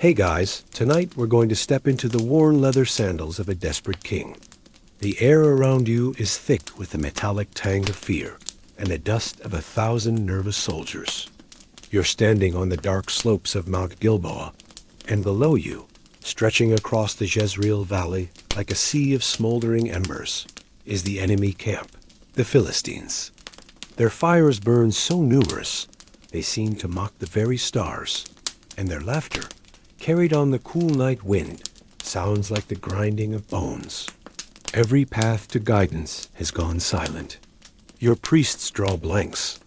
Hey guys, tonight we're going to step into the worn leather sandals of a desperate king. The air around you is thick with the metallic tang of fear and the dust of 1,000 nervous soldiers. You're standing on the dark slopes of Mount Gilboa, and below you, stretching across the Jezreel Valley like a sea of smoldering embers, is the enemy camp, the Philistines. Their fires burn so numerous, they seem to mock the very stars, and their laughter, carried on the cool night wind, sounds like the grinding of bones. Every path to guidance has gone silent. Your priests draw blanks.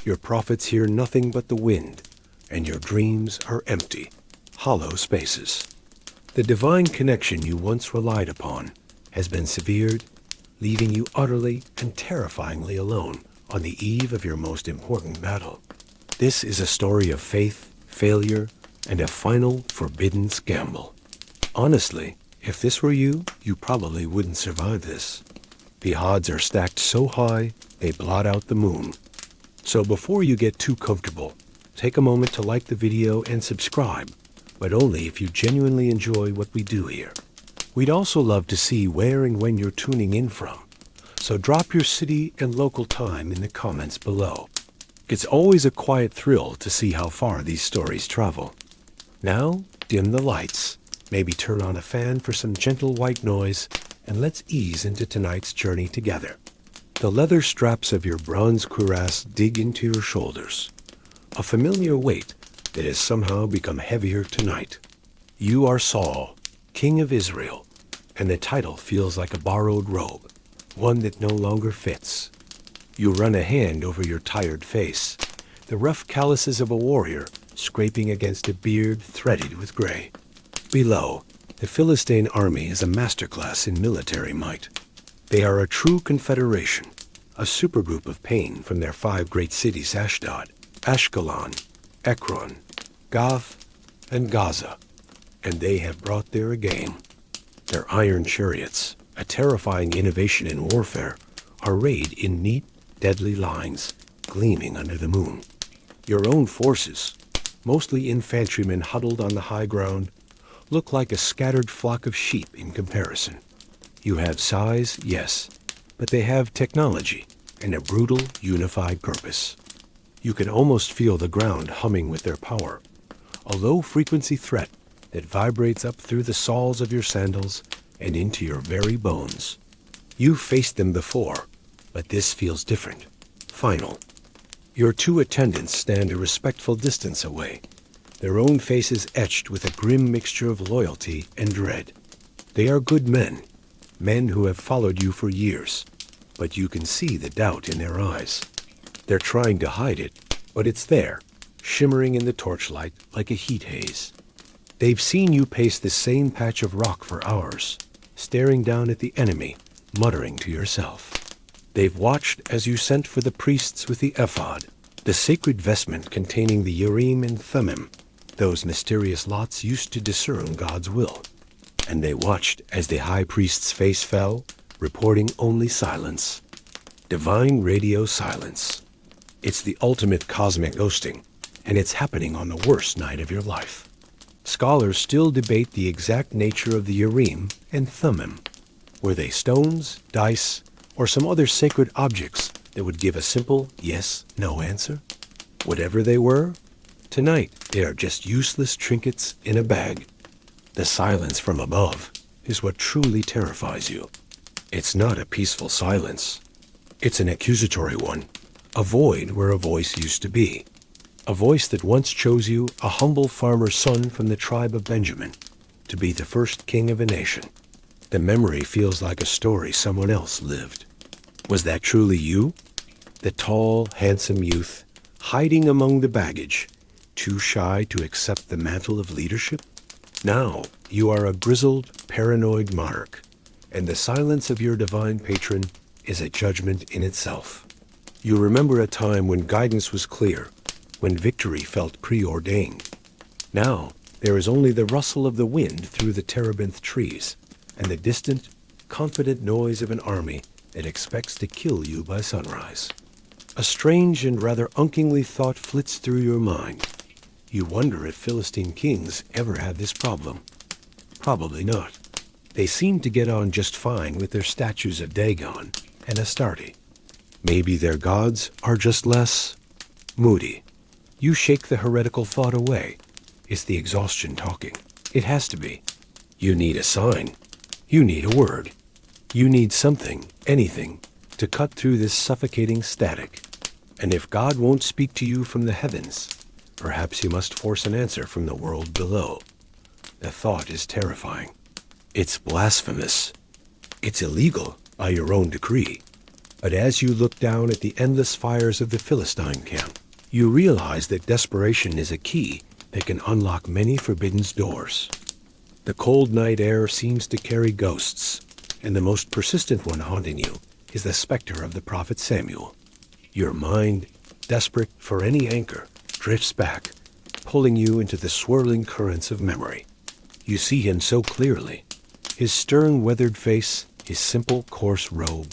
Your prophets hear nothing but the wind, and your dreams are empty, hollow spaces. The divine connection you once relied upon has been severed, leaving you utterly and terrifyingly alone on the eve of your most important battle. This is a story of faith, failure, and a final forbidden gamble. Honestly, if this were you, you probably wouldn't survive this. The odds are stacked so high, they blot out the moon. So before you get too comfortable, take a moment to like the video and subscribe, but only if you genuinely enjoy what we do here. We'd also love to see where and when you're tuning in from, so drop your city and local time in the comments below. It's always a quiet thrill to see how far these stories travel. Now, dim the lights, maybe turn on a fan for some gentle white noise, and let's ease into tonight's journey together. The leather straps of your bronze cuirass dig into your shoulders, a familiar weight that has somehow become heavier tonight. You are Saul, King of Israel, and the title feels like a borrowed robe, one that no longer fits. You run a hand over your tired face, the rough calluses of a warrior scraping against a beard threaded with gray. Below, the Philistine army is a masterclass in military might. They are a true confederation, a supergroup of pain from their 5 great cities: Ashdod, Ashkelon, Ekron, Gath, and Gaza. And they have brought their A-game. Their iron chariots, a terrifying innovation in warfare, are arrayed in neat, deadly lines, gleaming under the moon. Your own forces, mostly infantrymen huddled on the high ground, look like a scattered flock of sheep in comparison. You have size, yes, but they have technology and a brutal, unified purpose. You can almost feel the ground humming with their power, a low-frequency threat that vibrates up through the soles of your sandals and into your very bones. You've faced them before, but this feels different, final. Your 2 attendants stand a respectful distance away, their own faces etched with a grim mixture of loyalty and dread. They are good men who have followed you for years, but you can see the doubt in their eyes. They're trying to hide it, but it's there, shimmering in the torchlight like a heat haze. They've seen you pace the same patch of rock for hours, staring down at the enemy, muttering to yourself. They've watched as you sent for the priests with the ephod, the sacred vestment containing the Urim and Thummim, those mysterious lots used to discern God's will. And they watched as the high priest's face fell, reporting only silence. Divine radio silence. It's the ultimate cosmic ghosting, and it's happening on the worst night of your life. Scholars still debate the exact nature of the Urim and Thummim. Were they stones, dice, or some other sacred objects that would give a simple yes-no answer? Whatever they were, tonight they are just useless trinkets in a bag. The silence from above is what truly terrifies you. It's not a peaceful silence. It's an accusatory one, a void where a voice used to be. A voice that once chose you, a humble farmer's son from the tribe of Benjamin, to be the first king of a nation. The memory feels like a story someone else lived. Was that truly you? The tall, handsome youth, hiding among the baggage, too shy to accept the mantle of leadership? Now, you are a grizzled, paranoid monarch, and the silence of your divine patron is a judgment in itself. You remember a time when guidance was clear, when victory felt preordained. Now, there is only the rustle of the wind through the terebinth trees, and the distant, confident noise of an army that expects to kill you by sunrise. A strange and rather unkingly thought flits through your mind. You wonder if Philistine kings ever had this problem. Probably not. They seem to get on just fine with their statues of Dagon and Astarte. Maybe their gods are just less moody. You shake the heretical thought away. It's the exhaustion talking. It has to be. You need a sign. You need a word. You need something, anything, to cut through this suffocating static. And if God won't speak to you from the heavens, perhaps you must force an answer from the world below. The thought is terrifying. It's blasphemous. It's illegal by your own decree. But as you look down at the endless fires of the Philistine camp, you realize that desperation is a key that can unlock many forbidden doors. The cold night air seems to carry ghosts, and the most persistent one haunting you is the specter of the prophet Samuel. Your mind, desperate for any anchor, drifts back, pulling you into the swirling currents of memory. You see him so clearly. His stern, weathered face, his simple, coarse robe,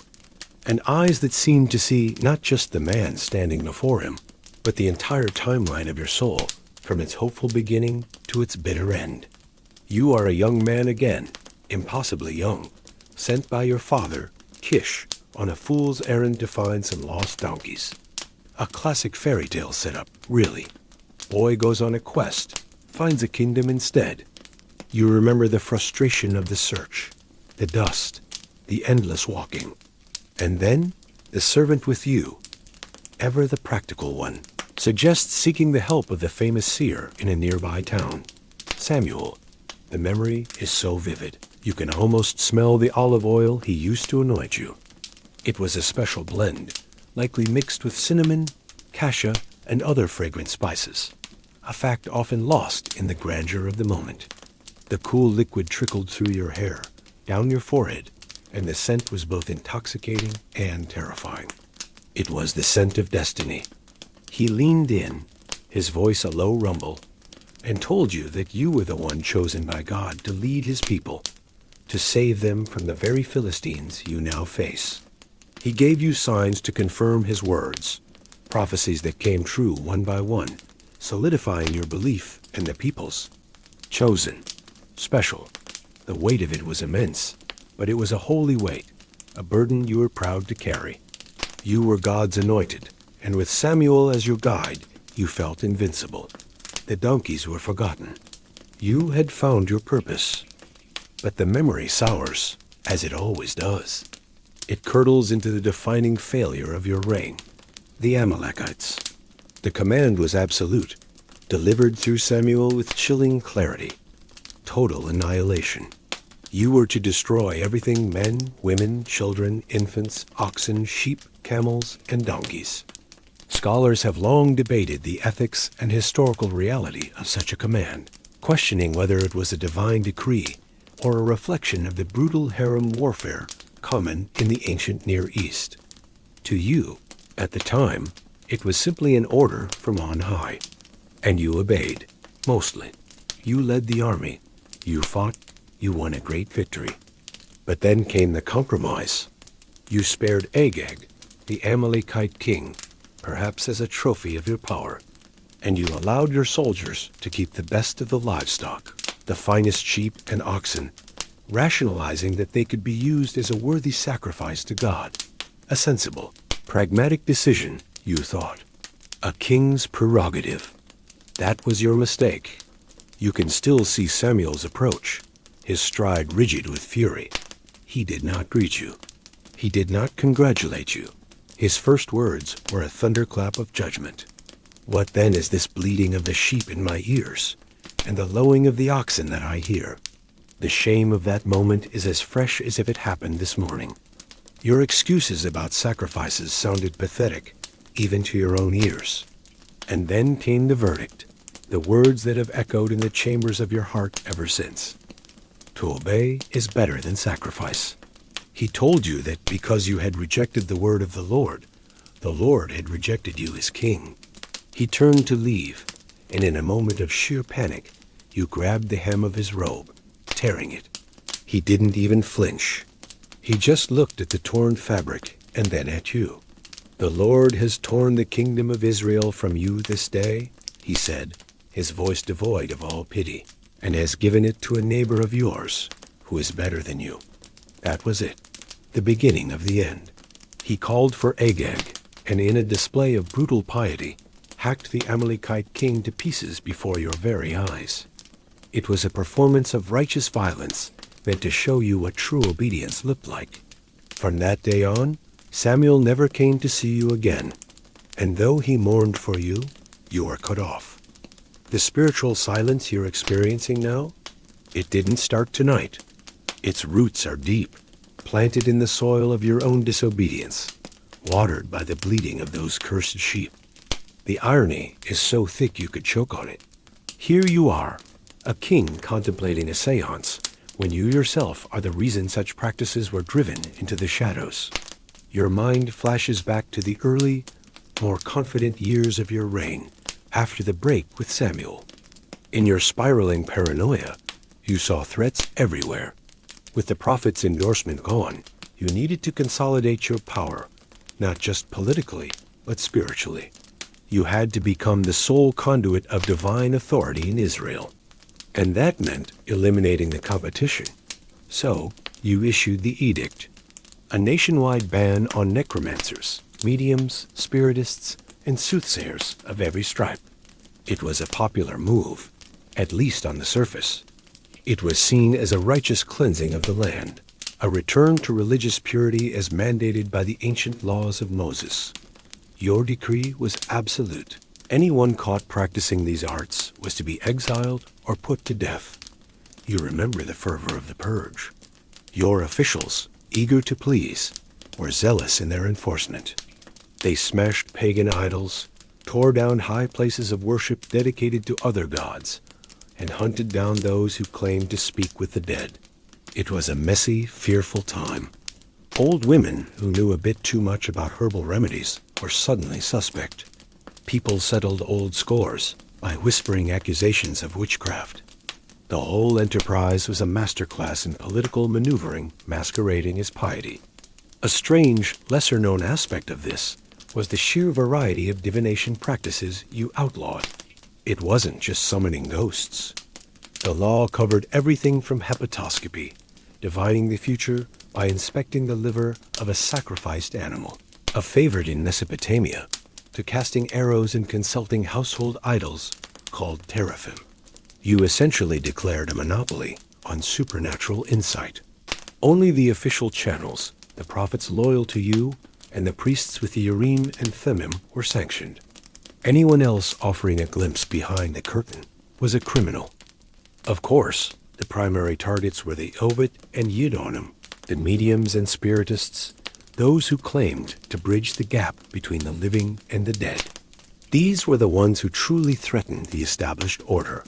and eyes that seem to see not just the man standing before him, but the entire timeline of your soul, from its hopeful beginning to its bitter end. You are a young man again, impossibly young, sent by your father, Kish, on a fool's errand to find some lost donkeys. A classic fairy tale setup, really. Boy goes on a quest, finds a kingdom instead. You remember the frustration of the search, the dust, the endless walking. And then, the servant with you, ever the practical one, suggests seeking the help of the famous seer in a nearby town. Samuel. The memory is so vivid, you can almost smell the olive oil he used to anoint you. It was a special blend, likely mixed with cinnamon, cassia, and other fragrant spices, a fact often lost in the grandeur of the moment. The cool liquid trickled through your hair, down your forehead, and the scent was both intoxicating and terrifying. It was the scent of destiny. He leaned in, his voice a low rumble, and told you that you were the one chosen by God to lead his people, to save them from the very Philistines you now face. He gave you signs to confirm his words, prophecies that came true one by one, solidifying your belief in the people's. Chosen, special. The weight of it was immense, but it was a holy weight, a burden you were proud to carry. You were God's anointed, and with Samuel as your guide, you felt invincible. The donkeys were forgotten. You had found your purpose. But the memory sours, as it always does. It curdles into the defining failure of your reign, the Amalekites. The command was absolute, delivered through Samuel with chilling clarity. Total annihilation. You were to destroy everything men, women, children, infants, oxen, sheep, camels, and donkeys. Scholars have long debated the ethics and historical reality of such a command, questioning whether it was a divine decree or a reflection of the brutal harem warfare common in the ancient Near East. To you, at the time, it was simply an order from on high, and you obeyed, mostly. You led the army, you fought, you won a great victory. But then came the compromise. You spared Agag, the Amalekite king, perhaps as a trophy of your power, and you allowed your soldiers to keep the best of the livestock, the finest sheep and oxen, rationalizing that they could be used as a worthy sacrifice to God. A sensible, pragmatic decision, you thought. A king's prerogative. That was your mistake. You can still see Samuel's approach, his stride rigid with fury. He did not greet you. He did not congratulate you. His first words were a thunderclap of judgment. What then is this bleating of the sheep in my ears, and the lowing of the oxen that I hear? The shame of that moment is as fresh as if it happened this morning. Your excuses about sacrifices sounded pathetic, even to your own ears. And then came the verdict, the words that have echoed in the chambers of your heart ever since. To obey is better than sacrifice. He told you that because you had rejected the word of the Lord had rejected you as king. He turned to leave, and in a moment of sheer panic, you grabbed the hem of his robe, tearing it. He didn't even flinch. He just looked at the torn fabric and then at you. The Lord has torn the kingdom of Israel from you this day, he said, his voice devoid of all pity, and has given it to a neighbor of yours who is better than you. That was it, the beginning of the end. He called for Agag, and in a display of brutal piety, hacked the Amalekite king to pieces before your very eyes. It was a performance of righteous violence meant to show you what true obedience looked like. From that day on, Samuel never came to see you again, and though he mourned for you, you were cut off. The spiritual silence you're experiencing now, it didn't start tonight. Its roots are deep, planted in the soil of your own disobedience, watered by the bleeding of those cursed sheep. The irony is so thick you could choke on it. Here you are, a king contemplating a séance, when you yourself are the reason such practices were driven into the shadows. Your mind flashes back to the early, more confident years of your reign, after the break with Samuel. In your spiraling paranoia, you saw threats everywhere. With the prophet's endorsement gone, you needed to consolidate your power, not just politically, but spiritually. You had to become the sole conduit of divine authority in Israel. And that meant eliminating the competition. So, you issued the edict, a nationwide ban on necromancers, mediums, spiritists, and soothsayers of every stripe. It was a popular move, at least on the surface. It was seen as a righteous cleansing of the land, a return to religious purity as mandated by the ancient laws of Moses. Your decree was absolute. Anyone caught practicing these arts was to be exiled or put to death. You remember the fervor of the purge. Your officials, eager to please, were zealous in their enforcement. They smashed pagan idols, tore down high places of worship dedicated to other gods, and hunted down those who claimed to speak with the dead. It was a messy, fearful time. Old women who knew a bit too much about herbal remedies were suddenly suspect. People settled old scores by whispering accusations of witchcraft. The whole enterprise was a masterclass in political maneuvering masquerading as piety. A strange, lesser-known aspect of this was the sheer variety of divination practices you outlawed. It wasn't just summoning ghosts. The law covered everything from hepatoscopy, divining the future by inspecting the liver of a sacrificed animal, a favorite in Mesopotamia, to casting arrows and consulting household idols called teraphim. You essentially declared a monopoly on supernatural insight. Only the official channels, the prophets loyal to you, and the priests with the Urim and Thummim were sanctioned. Anyone else offering a glimpse behind the curtain was a criminal. Of course, the primary targets were the Ovid and Yidonim, the mediums and spiritists, those who claimed to bridge the gap between the living and the dead. These were the ones who truly threatened the established order.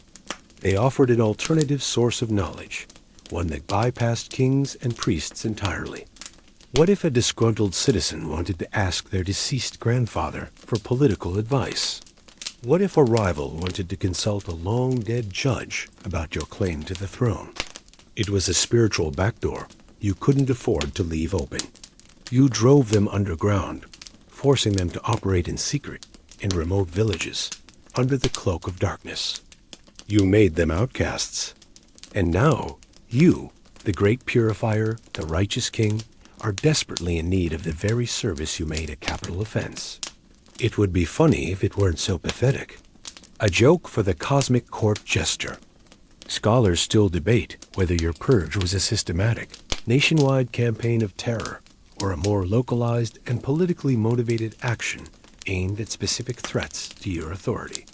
They offered an alternative source of knowledge, one that bypassed kings and priests entirely. What if a disgruntled citizen wanted to ask their deceased grandfather for political advice? What if a rival wanted to consult a long-dead judge about your claim to the throne? It was a spiritual backdoor you couldn't afford to leave open. You drove them underground, forcing them to operate in secret in remote villages, under the cloak of darkness. You made them outcasts. And now, you, the great purifier, the righteous king, are desperately in need of the very service you made a capital offense. It would be funny if it weren't so pathetic. A joke for the cosmic court jester. Scholars still debate whether your purge was a systematic, nationwide campaign of terror, or a more localized and politically motivated action aimed at specific threats to your authority.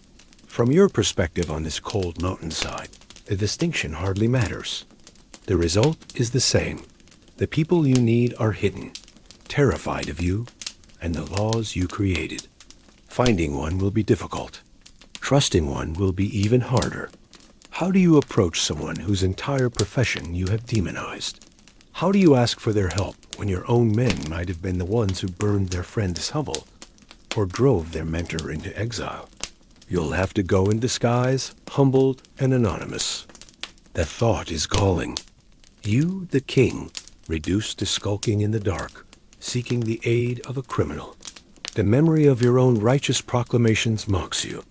From your perspective on this cold mountainside, the distinction hardly matters. The result is the same. The people you need are hidden, terrified of you, and the laws you created. Finding one will be difficult. Trusting one will be even harder. How do you approach someone whose entire profession you have demonized? How do you ask for their help when your own men might have been the ones who burned their friend's hovel or drove their mentor into exile? You'll have to go in disguise, humbled and anonymous. The thought is galling. You, the king, reduced to skulking in the dark, seeking the aid of a criminal. The memory of your own righteous proclamations mocks you.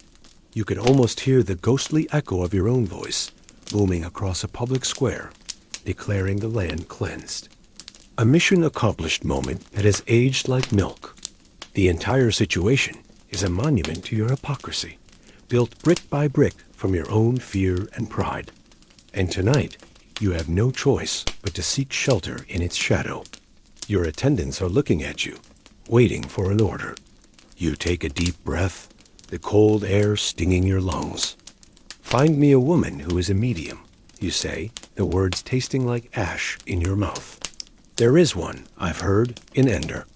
You can almost hear the ghostly echo of your own voice booming across a public square, declaring the land cleansed. A mission accomplished moment that has aged like milk. The entire situation is a monument to your hypocrisy, built brick by brick from your own fear and pride. And tonight, you have no choice but to seek shelter in its shadow. Your attendants are looking at you, waiting for an order. You take a deep breath, the cold air stinging your lungs. Find me a woman who is a medium, you say, the words tasting like ash in your mouth. There is one, I've heard, in Ender.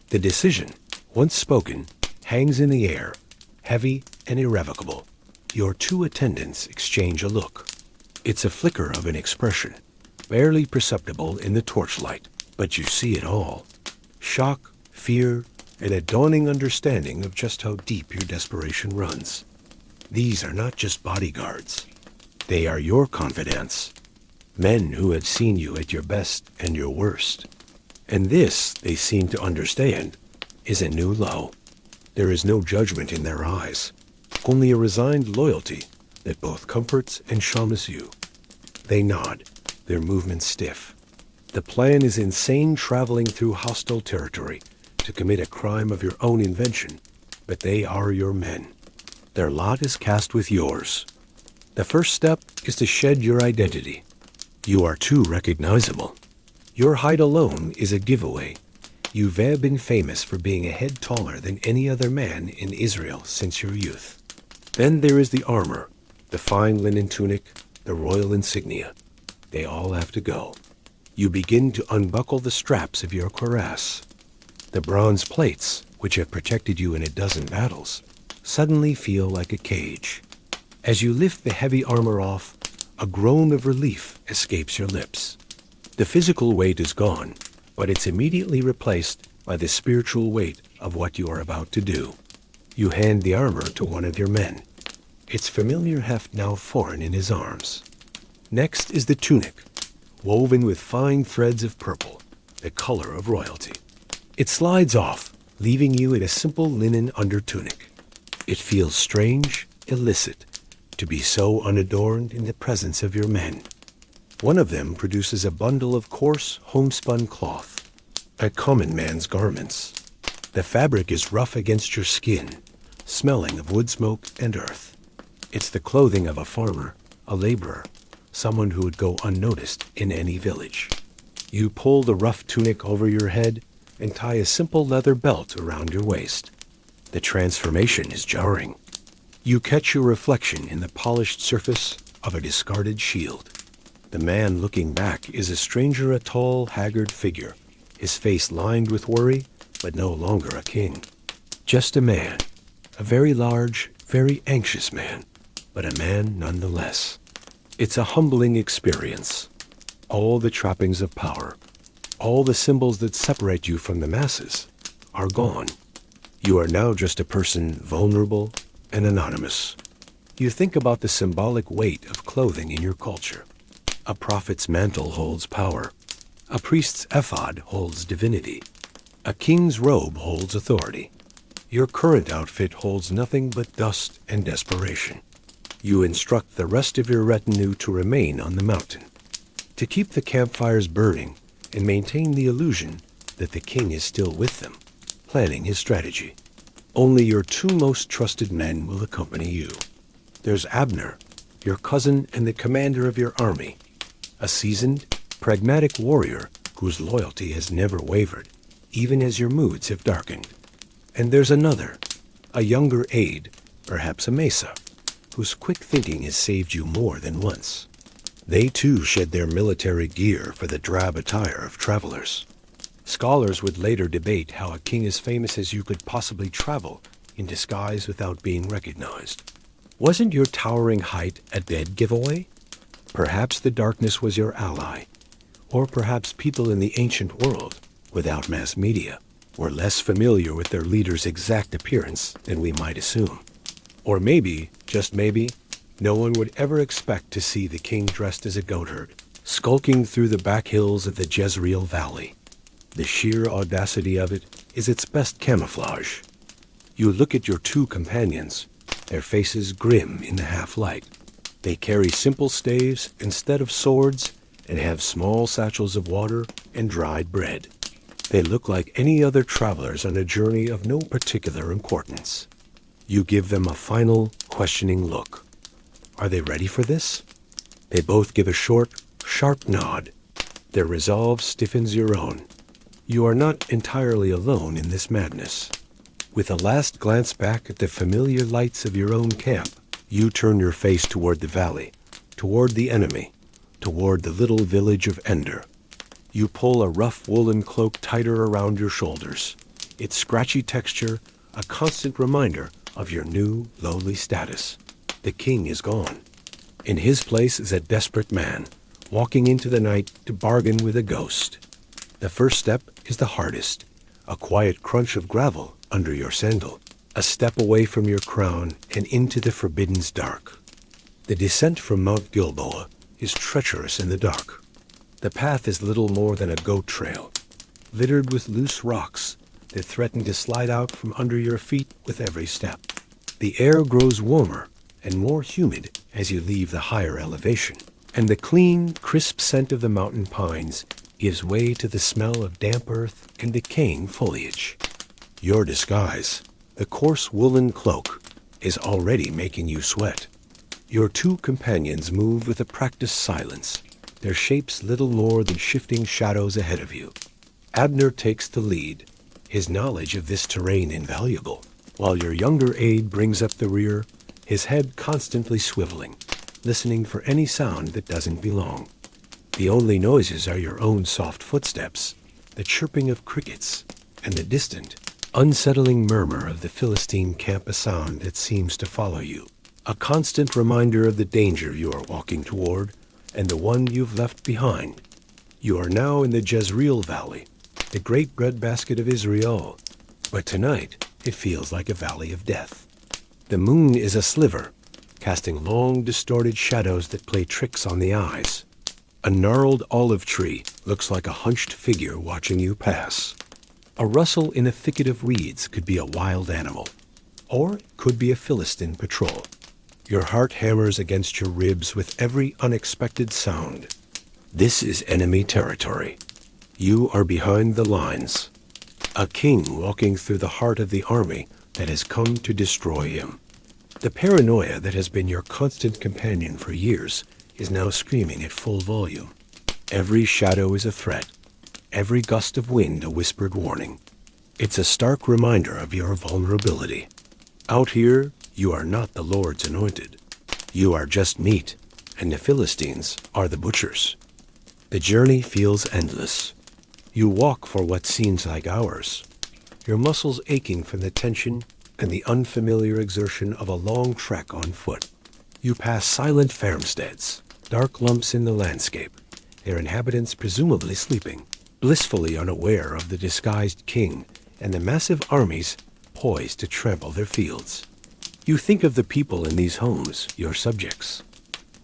The decision, once spoken, hangs in the air, heavy and irrevocable. Your two attendants exchange a look. It's a flicker of an expression, barely perceptible in the torchlight, but you see it all. Shock, fear, and a dawning understanding of just how deep your desperation runs. These are not just bodyguards. They are your confidants, men who have seen you at your best and your worst. And this, they seem to understand, is a new low. There is no judgment in their eyes, only a resigned loyalty that both comforts and shames you. They nod, their movements stiff. The plan is insane, traveling through hostile territory to commit a crime of your own invention, but they are your men. Their lot is cast with yours. The first step is to shed your identity. You are too recognizable. Your height alone is a giveaway. You've been famous for being a head taller than any other man in Israel since your youth. Then there is the armor, the fine linen tunic, the royal insignia. They all have to go. You begin to unbuckle the straps of your cuirass. The bronze plates, which have protected you in a dozen battles, suddenly feel like a cage. As you lift the heavy armor off, a groan of relief escapes your lips. The physical weight is gone, but it's immediately replaced by the spiritual weight of what you are about to do. You hand the armor to one of your men, its familiar heft now foreign in his arms. Next is the tunic, woven with fine threads of purple, the color of royalty. It slides off, leaving you in a simple linen undertunic. It feels strange, illicit, to be so unadorned in the presence of your men. One of them produces a bundle of coarse, homespun cloth, a common man's garments. The fabric is rough against your skin, smelling of wood smoke and earth. It's the clothing of a farmer, a laborer, someone who would go unnoticed in any village. You pull the rough tunic over your head and tie a simple leather belt around your waist. The transformation is jarring. You catch your reflection in the polished surface of a discarded shield. The man looking back is a stranger, a tall, haggard figure, his face lined with worry, but no longer a king. Just a man, a very large, very anxious man, but a man nonetheless. It's a humbling experience. All the trappings of power, all the symbols that separate you from the masses, are gone. You are now just a person vulnerable and anonymous. You think about the symbolic weight of clothing in your culture. A prophet's mantle holds power. A priest's ephod holds divinity. A king's robe holds authority. Your current outfit holds nothing but dust and desperation. You instruct the rest of your retinue to remain on the mountain, to keep the campfires burning and maintain the illusion that the king is still with them, planning his strategy. Only your two most trusted men will accompany you. There's Abner, your cousin and the commander of your army, a seasoned, pragmatic warrior whose loyalty has never wavered, even as your moods have darkened. And there's another, a younger aide, perhaps a mesa, whose quick thinking has saved you more than once. They too shed their military gear for the drab attire of travelers. Scholars would later debate how a king as famous as you could possibly travel in disguise without being recognized. Wasn't your towering height a dead giveaway? Perhaps the darkness was your ally, or perhaps people in the ancient world, without mass media, were less familiar with their leader's exact appearance than we might assume. Or maybe, just maybe, no one would ever expect to see the king dressed as a goatherd, skulking through the back hills of the Jezreel Valley. The sheer audacity of it is its best camouflage. You look at your two companions, their faces grim in the half-light. They carry simple staves instead of swords and have small satchels of water and dried bread. They look like any other travelers on a journey of no particular importance. You give them a final, questioning look. Are they ready for this? They both give a short, sharp nod. Their resolve stiffens your own. You are not entirely alone in this madness. With a last glance back at the familiar lights of your own camp, you turn your face toward the valley, toward the enemy, toward the little village of Ender. You pull a rough woolen cloak tighter around your shoulders, its scratchy texture a constant reminder of your new, lowly status. The king is gone. In his place is a desperate man, walking into the night to bargain with a ghost. The first step is the hardest, a quiet crunch of gravel under your sandal, a step away from your crown and into the Forbidden's dark. The descent from Mount Gilboa is treacherous in the dark. The path is little more than a goat trail, littered with loose rocks that threaten to slide out from under your feet with every step. The air grows warmer and more humid as you leave the higher elevation, and the clean, crisp scent of the mountain pines gives way to the smell of damp earth and decaying foliage. Your disguise, the coarse woolen cloak, is already making you sweat. Your two companions move with a practiced silence, their shapes little more than shifting shadows ahead of you. Abner takes the lead, his knowledge of this terrain invaluable, while your younger aide brings up the rear, his head constantly swiveling, listening for any sound that doesn't belong. The only noises are your own soft footsteps, the chirping of crickets, and the distant, unsettling murmur of the Philistine camp, a sound that seems to follow you, a constant reminder of the danger you are walking toward and the one you've left behind. You are now in the Jezreel Valley, the great breadbasket of Israel, but tonight it feels like a valley of death. The moon is a sliver, casting long, distorted shadows that play tricks on the eyes. A gnarled olive tree looks like a hunched figure watching you pass. A rustle in a thicket of reeds could be a wild animal, or it could be a Philistine patrol. Your heart hammers against your ribs with every unexpected sound. This is enemy territory. You are behind the lines. A king walking through the heart of the army that has come to destroy him. The paranoia that has been your constant companion for years is now screaming at full volume. Every shadow is a threat, every gust of wind a whispered warning. It's a stark reminder of your vulnerability. Out here, you are not the Lord's anointed. You are just meat, and the Philistines are the butchers. The journey feels endless. You walk for what seems like hours, your muscles aching from the tension and the unfamiliar exertion of a long trek on foot. You pass silent farmsteads, dark lumps in the landscape, their inhabitants presumably sleeping, blissfully unaware of the disguised king and the massive armies poised to trample their fields. You think of the people in these homes, your subjects.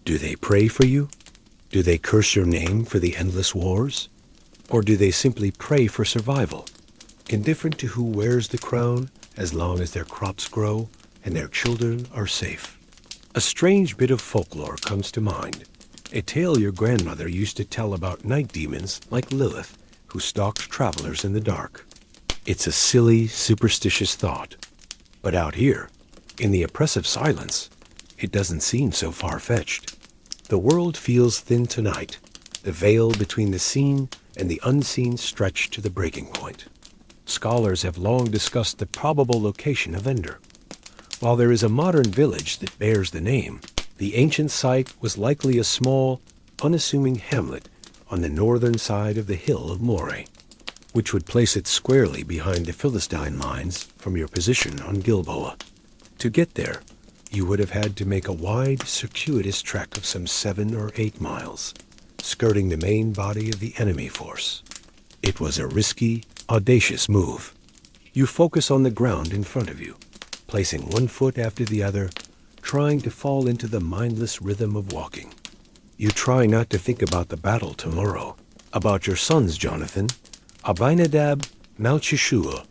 Do they pray for you? Do they curse your name for the endless wars? Or do they simply pray for survival, indifferent to who wears the crown as long as their crops grow and their children are safe? A strange bit of folklore comes to mind, a tale your grandmother used to tell about night demons like Lilith who stalked travelers in the dark. It's a silly, superstitious thought. But out here, in the oppressive silence, it doesn't seem so far-fetched. The world feels thin tonight, the veil between the seen and the unseen stretched to the breaking point. Scholars have long discussed the probable location of Ender. While there is a modern village that bears the name, the ancient site was likely a small, unassuming hamlet on the northern side of the hill of Moreh, which would place it squarely behind the Philistine lines from your position on Gilboa. To get there, you would have had to make a wide, circuitous trek of some 7 or 8 miles, skirting the main body of the enemy force. It was a risky, audacious move. You focus on the ground in front of you, placing one foot after the other, trying to fall into the mindless rhythm of walking. You try not to think about the battle tomorrow, about your sons, Jonathan, Abinadab, Malchishua,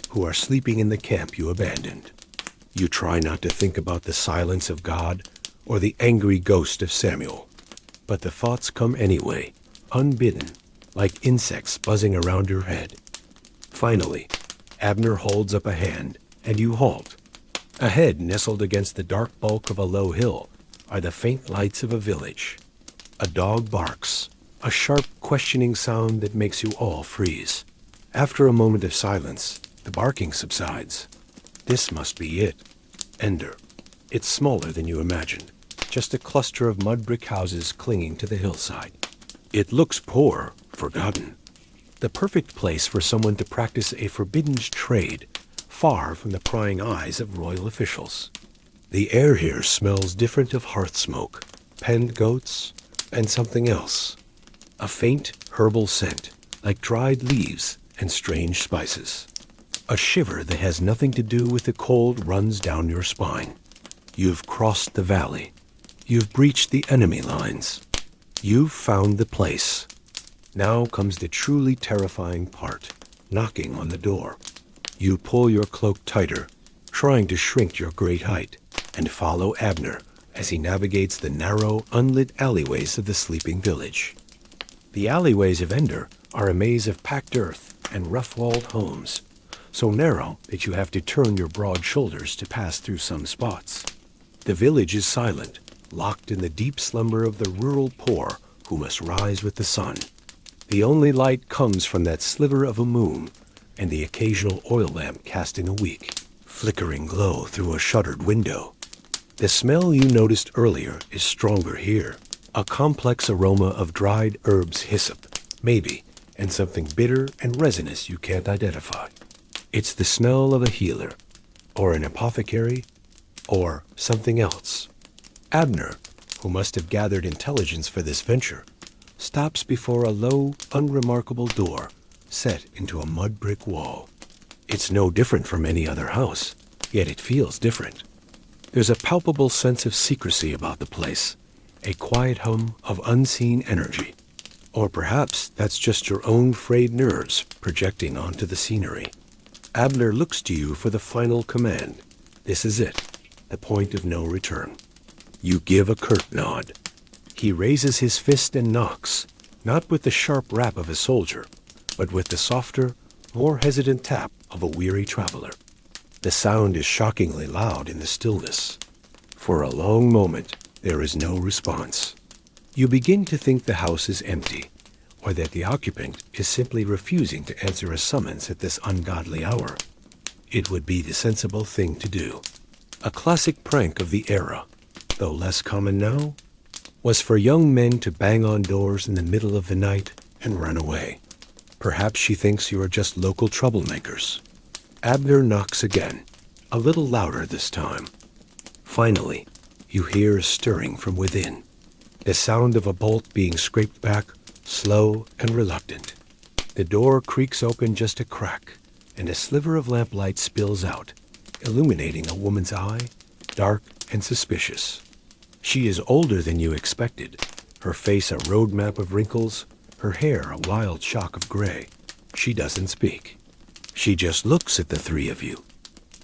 who are sleeping in the camp you abandoned. You try not to think about the silence of God or the angry ghost of Samuel. But the thoughts come anyway, unbidden, like insects buzzing around your head. Finally, Abner holds up a hand, and you halt. Ahead, nestled against the dark bulk of a low hill, are the faint lights of a village. A dog barks, a sharp, questioning sound that makes you all freeze. After a moment of silence, the barking subsides. This must be it. Ender. It's smaller than you imagined, just a cluster of mud brick houses clinging to the hillside. It looks poor, forgotten. The perfect place for someone to practice a forbidden trade, far from the prying eyes of royal officials. The air here smells different of hearth smoke, penned goats, and something else. A faint herbal scent, like dried leaves and strange spices. A shiver that has nothing to do with the cold runs down your spine. You've crossed the valley. You've breached the enemy lines. You've found the place. Now comes the truly terrifying part, knocking on the door. You pull your cloak tighter, trying to shrink your great height, and follow Abner as he navigates the narrow, unlit alleyways of the sleeping village. The alleyways of Ender are a maze of packed earth and rough-walled homes, so narrow that you have to turn your broad shoulders to pass through some spots. The village is silent, locked in the deep slumber of the rural poor who must rise with the sun. The only light comes from that sliver of a moon and the occasional oil lamp cast in a week, flickering glow through a shuttered window. The smell you noticed earlier is stronger here, a complex aroma of dried herbs, hyssop, maybe, and something bitter and resinous you can't identify. It's the smell of a healer, or an apothecary, or something else. Abner, who must have gathered intelligence for this venture, stops before a low, unremarkable door set into a mud brick wall. It's no different from any other house, yet it feels different. There's a palpable sense of secrecy about the place, a quiet hum of unseen energy. Or perhaps that's just your own frayed nerves projecting onto the scenery. Abner looks to you for the final command. This is it, the point of no return. You give a curt nod. He raises his fist and knocks, not with the sharp rap of a soldier, but with the softer, more hesitant tap of a weary traveler. The sound is shockingly loud in the stillness. For a long moment, there is no response. You begin to think the house is empty, or that the occupant is simply refusing to answer a summons at this ungodly hour. It would be the sensible thing to do. A classic prank of the era, though less common now, was for young men to bang on doors in the middle of the night and run away. Perhaps she thinks you are just local troublemakers. Abner knocks again, a little louder this time. Finally, you hear a stirring from within, the sound of a bolt being scraped back, slow and reluctant. The door creaks open just a crack, and a sliver of lamplight spills out, illuminating a woman's eye, dark and suspicious. She is older than you expected, her face a road map of wrinkles, her hair a wild shock of gray. She doesn't speak. She just looks at the three of you,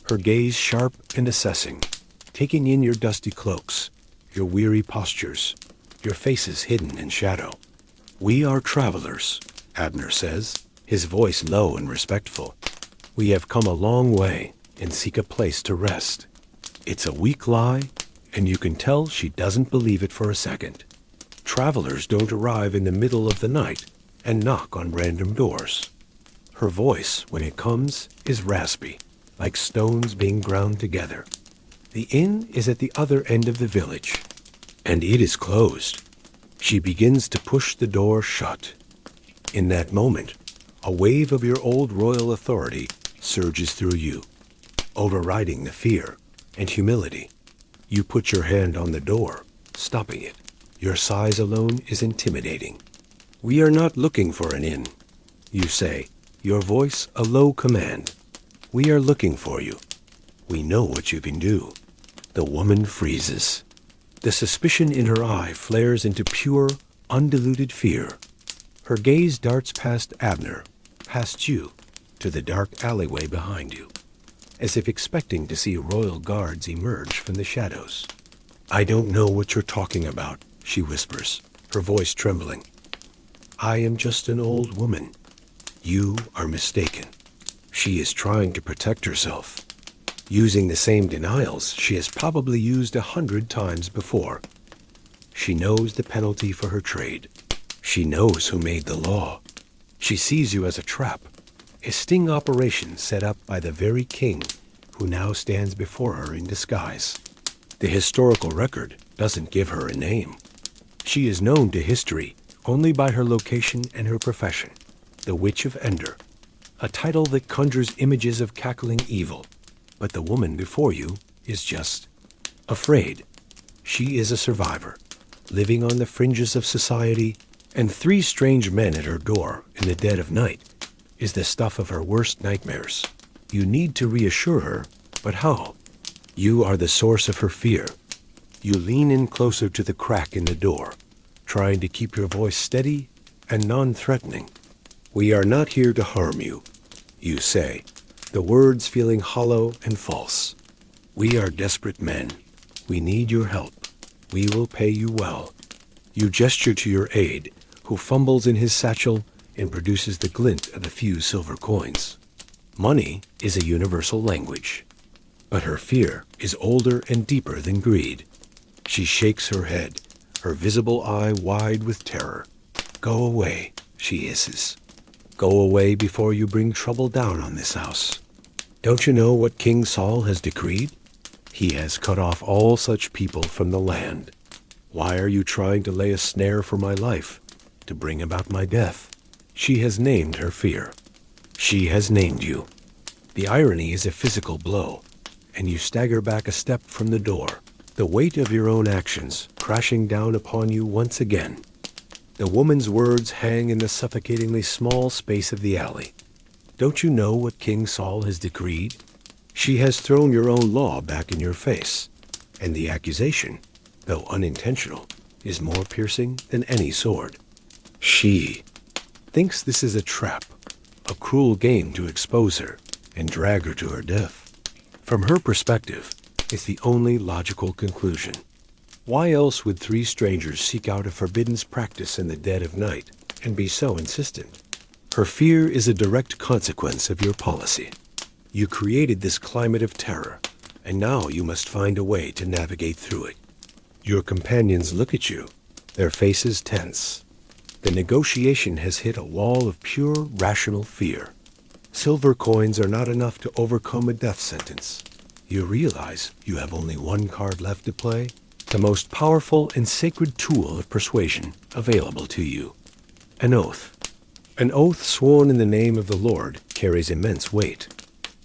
her gaze sharp and assessing, taking in your dusty cloaks, your weary postures, your faces hidden in shadow. "We are travelers," Abner says, his voice low and respectful. "We have come a long way and seek a place to rest." It's a weak lie, and you can tell she doesn't believe it for a second. Travelers don't arrive in the middle of the night and knock on random doors. Her voice, when it comes, is raspy, like stones being ground together. The inn is at the other end of the village, and it is closed. She begins to push the door shut. In that moment, a wave of your old royal authority surges through you, overriding the fear and humility. You put your hand on the door, stopping it. Your size alone is intimidating. "We are not looking for an inn," you say, your voice a low command. "We are looking for you. We know what you can do." The woman freezes. The suspicion in her eye flares into pure, undiluted fear. Her gaze darts past Abner, past you, to the dark alleyway behind you. as if expecting to see royal guards emerge from the shadows. "I don't know what you're talking about," she whispers, her voice trembling. "I am just an old woman. You are mistaken." She is trying to protect herself, using the same denials she has probably used 100 times before. She knows the penalty for her trade. She knows who made the law. She sees you as a trap, a sting operation set up by the very king who now stands before her in disguise. The historical record doesn't give her a name. She is known to history only by her location and her profession, the Witch of Endor, a title that conjures images of cackling evil. But the woman before you is just afraid. She is a survivor, living on the fringes of society, and 3 strange men at her door in the dead of night is the stuff of her worst nightmares. You need to reassure her, but how? You are the source of her fear. You lean in closer to the crack in the door, trying to keep your voice steady and non-threatening. "We are not here to harm you," you say, the words feeling hollow and false. "We are desperate men. We need your help. We will pay you well." You gesture to your aide, who fumbles in his satchel and produces the glint of a few silver coins. Money is a universal language, but her fear is older and deeper than greed. She shakes her head, her visible eye wide with terror. "Go away," she hisses. "Go away before you bring trouble down on this house. Don't you know what King Saul has decreed? He has cut off all such people from the land. Why are you trying to lay a snare for my life, to bring about my death?" She has named her fear. She has named you. The irony is a physical blow, and you stagger back a step from the door, the weight of your own actions crashing down upon you once again. The woman's words hang in the suffocatingly small space of the alley. Don't you know what King Saul has decreed? She has thrown your own law back in your face, and the accusation, though unintentional, is more piercing than any sword. She thinks this is a trap, a cruel game to expose her and drag her to her death. From her perspective, it's the only logical conclusion. Why else would 3 strangers seek out a forbidden practice in the dead of night and be so insistent? Her fear is a direct consequence of your policy. You created this climate of terror, and now you must find a way to navigate through it. Your companions look at you, their faces tense. The negotiation has hit a wall of pure, rational fear. Silver coins are not enough to overcome a death sentence. You realize you have only 1 card left to play, the most powerful and sacred tool of persuasion available to you. An oath. An oath sworn in the name of the Lord carries immense weight.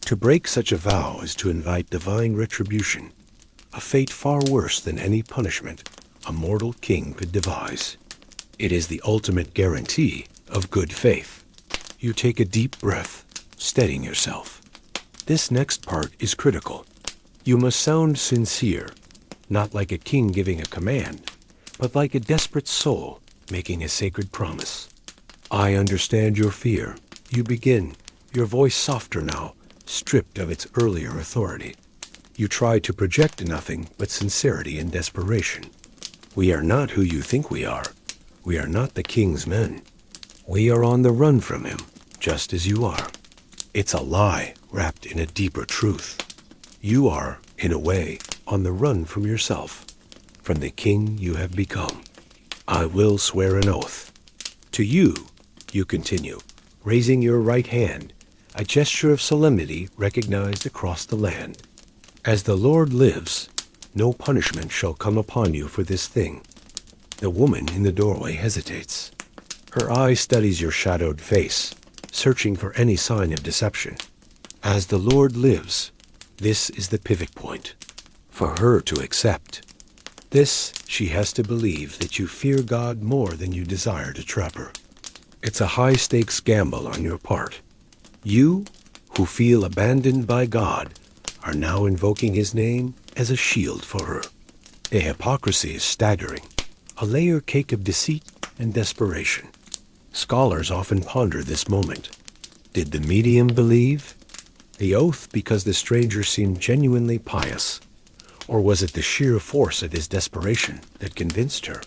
To break such a vow is to invite divine retribution, a fate far worse than any punishment a mortal king could devise. It is the ultimate guarantee of good faith. You take a deep breath, steadying yourself. This next part is critical. You must sound sincere, not like a king giving a command, but like a desperate soul making a sacred promise. "I understand your fear," you begin, your voice softer now, stripped of its earlier authority. You try to project nothing but sincerity and desperation. "We are not who you think we are. We are not the king's men. We are on the run from him, just as you are." It's a lie wrapped in a deeper truth. You are, in a way, on the run from yourself, from the king you have become. "I will swear an oath." To you, you continue, raising your right hand, a gesture of solemnity recognized across the land. "As the Lord lives, no punishment shall come upon you for this thing." The woman in the doorway hesitates. Her eye studies your shadowed face, searching for any sign of deception. "As the Lord lives," this is the pivot point for her to accept. This, she has to believe that you fear God more than you desire to trap her. It's a high-stakes gamble on your part. You, who feel abandoned by God, are now invoking his name as a shield for her. The hypocrisy is staggering, a layer cake of deceit and desperation. Scholars often ponder this moment. Did the medium believe? The oath because the stranger seemed genuinely pious? Or was it the sheer force of his desperation that convinced her?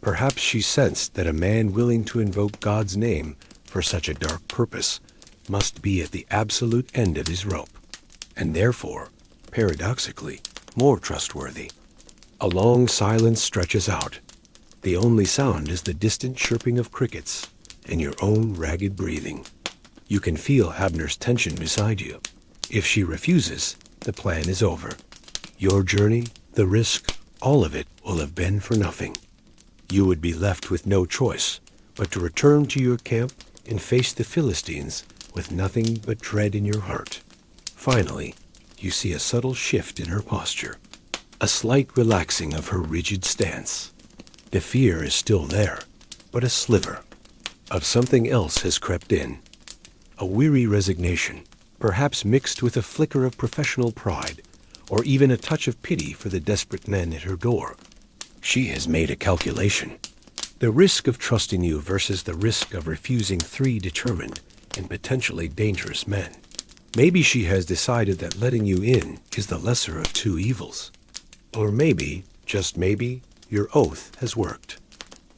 Perhaps she sensed that a man willing to invoke God's name for such a dark purpose must be at the absolute end of his rope, and therefore, paradoxically, more trustworthy. A long silence stretches out. The only sound is the distant chirping of crickets and your own ragged breathing. You can feel Abner's tension beside you. If she refuses, the plan is over. Your journey, the risk, all of it will have been for nothing. You would be left with no choice but to return to your camp and face the Philistines with nothing but dread in your heart. Finally, you see a subtle shift in her posture, a slight relaxing of her rigid stance. The fear is still there, but a sliver of something else has crept in. A weary resignation, perhaps mixed with a flicker of professional pride, or even a touch of pity for the desperate men at her door. She has made a calculation. The risk of trusting you versus the risk of refusing 3 determined and potentially dangerous men. Maybe she has decided that letting you in is the lesser of 2 evils. Or maybe, just maybe, your oath has worked.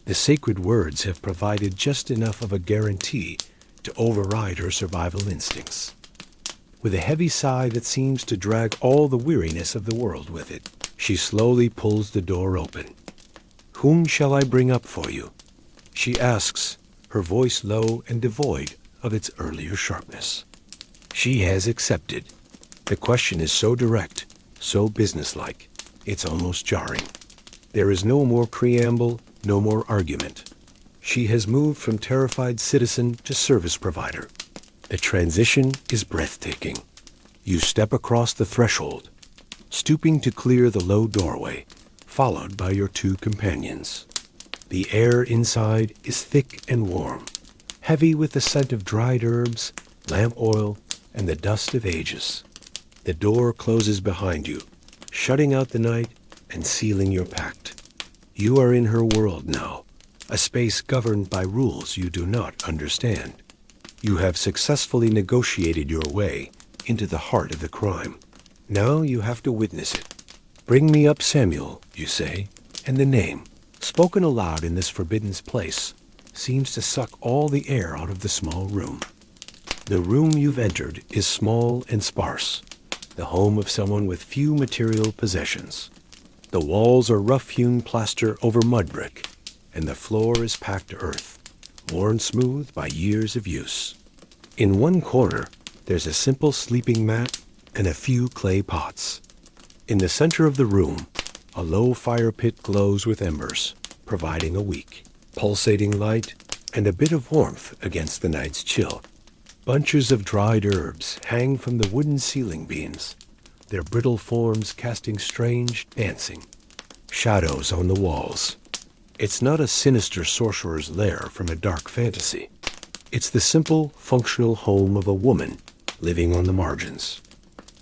The sacred words have provided just enough of a guarantee to override her survival instincts. With a heavy sigh that seems to drag all the weariness of the world with it, she slowly pulls the door open. "Whom shall I bring up for you?" she asks, her voice low and devoid of its earlier sharpness. She has accepted. The question is so direct, so businesslike, it's almost jarring. There is no more preamble, no more argument. She has moved from terrified citizen to service provider. The transition is breathtaking. You step across the threshold, stooping to clear the low doorway, followed by your 2 companions. The air inside is thick and warm, heavy with the scent of dried herbs, lamp oil, and the dust of ages. The door closes behind you, shutting out the night and sealing your pact. You are in her world now, a space governed by rules you do not understand. You have successfully negotiated your way into the heart of the crime. Now you have to witness it. "Bring me up Samuel," you say, and the name, spoken aloud in this forbidden place, seems to suck all the air out of the small room. The room you've entered is small and sparse, the home of someone with few material possessions. The walls are rough-hewn plaster over mud brick, and the floor is packed earth, worn smooth by years of use. In one corner, there's a simple sleeping mat and a few clay pots. In the center of the room, a low fire pit glows with embers, providing a weak, pulsating light and a bit of warmth against the night's chill. Bunches of dried herbs hang from the wooden ceiling beams, their brittle forms casting strange, dancing shadows on the walls. It's not a sinister sorcerer's lair from a dark fantasy. It's the simple, functional home of a woman living on the margins.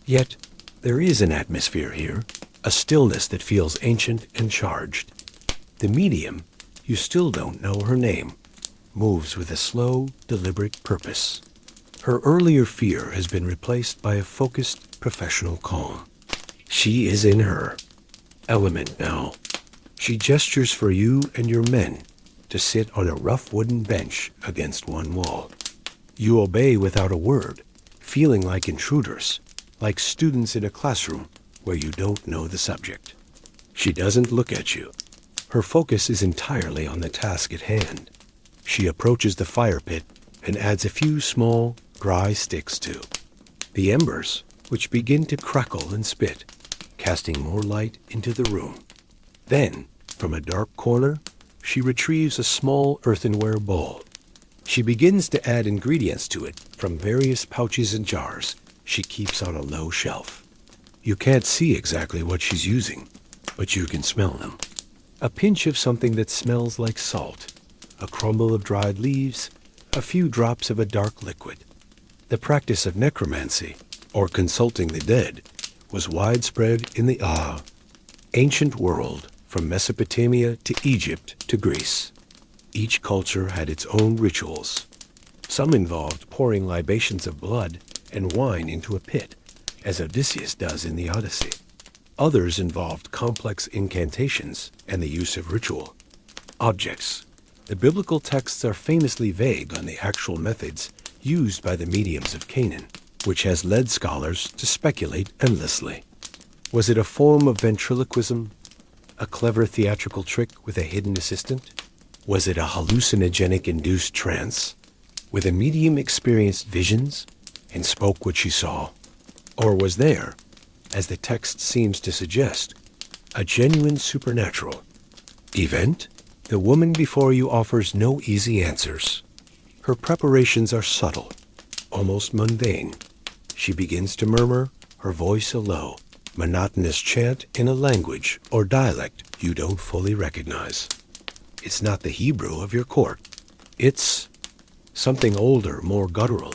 Yet, there is an atmosphere here, a stillness that feels ancient and charged. The medium, you still don't know her name, moves with a slow, deliberate purpose. Her earlier fear has been replaced by a focused, professional calm. She is in her element now. She gestures for you and your men to sit on a rough wooden bench against one wall. You obey without a word, feeling like intruders, like students in a classroom where you don't know the subject. She doesn't look at you. Her focus is entirely on the task at hand. She approaches the fire pit and adds a few small, dry sticks too. The embers, which begin to crackle and spit, casting more light into the room. Then, from a dark corner, she retrieves a small earthenware bowl. She begins to add ingredients to it from various pouches and jars she keeps on a low shelf. You can't see exactly what she's using, but you can smell them. A pinch of something that smells like salt, a crumble of dried leaves, a few drops of a dark liquid. The practice of necromancy, or consulting the dead, was widespread in the ancient world, from Mesopotamia to Egypt to Greece. Each culture had its own rituals. Some involved pouring libations of blood and wine into a pit, as Odysseus does in the Odyssey. Others involved complex incantations and the use of ritual. Objects. The biblical texts are famously vague on the actual methods used by the mediums of Canaan, which has led scholars to speculate endlessly. Was it a form of ventriloquism? A clever theatrical trick with a hidden assistant? Was it a hallucinogenic-induced trance, where the medium experienced visions and spoke what she saw? Or was there, as the text seems to suggest, a genuine supernatural event? The woman before you offers no easy answers. Her preparations are subtle, almost mundane. She begins to murmur, her voice a low, monotonous chant in a language or dialect you don't fully recognize. It's not the Hebrew of your court. It's something older, more guttural.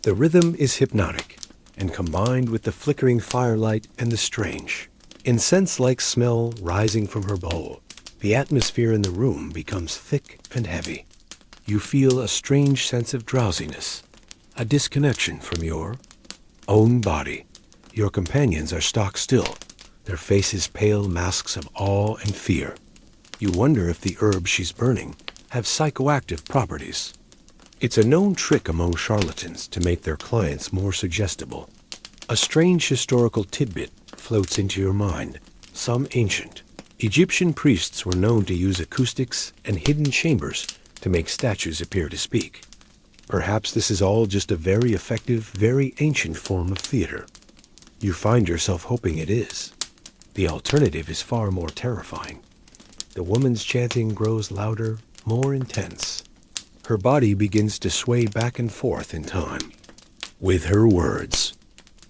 The rhythm is hypnotic, and combined with the flickering firelight and the strange, incense-like smell rising from her bowl, the atmosphere in the room becomes thick and heavy. You feel a strange sense of drowsiness, a disconnection from your own body. Your companions are stock still, their faces pale masks of awe and fear. You wonder if the herbs she's burning have psychoactive properties. It's a known trick among charlatans to make their clients more suggestible. A strange historical tidbit floats into your mind. Some ancient Egyptian priests were known to use acoustics and hidden chambers to make statues appear to speak. Perhaps this is all just a very effective, very ancient form of theater. You find yourself hoping it is. The alternative is far more terrifying. The woman's chanting grows louder, more intense. Her body begins to sway back and forth in time with her words.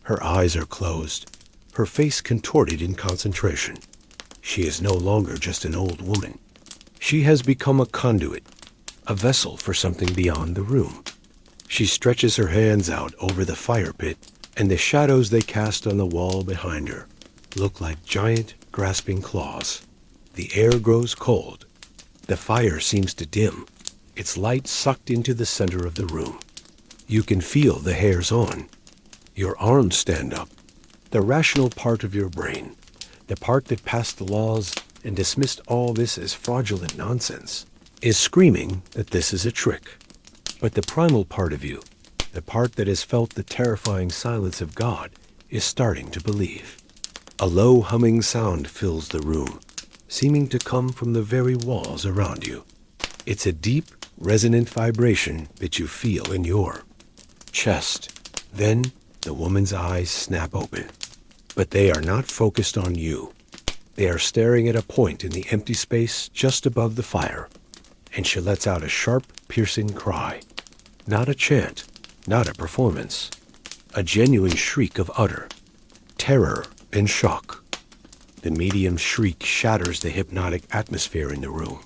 Her eyes are closed, her face contorted in concentration. She is no longer just an old woman. She has become a conduit, a vessel for something beyond the room. She stretches her hands out over the fire pit, and the shadows they cast on the wall behind her look like giant, grasping claws. The air grows cold. The fire seems to dim, its light sucked into the center of the room. You can feel the hairs on. Your arms stand up. The rational part of your brain, the part that passed the laws and dismissed all this as fraudulent nonsense, is screaming that this is a trick. But the primal part of you, the part that has felt the terrifying silence of God, is starting to believe. A low humming sound fills the room, seeming to come from the very walls around you. It's a deep, resonant vibration that you feel in your chest. Then the woman's eyes snap open. But they are not focused on you. They are staring at a point in the empty space just above the fire, and she lets out a sharp, piercing cry. Not a chant, not a performance. A genuine shriek of utter terror and shock. The medium's shriek shatters the hypnotic atmosphere in the room,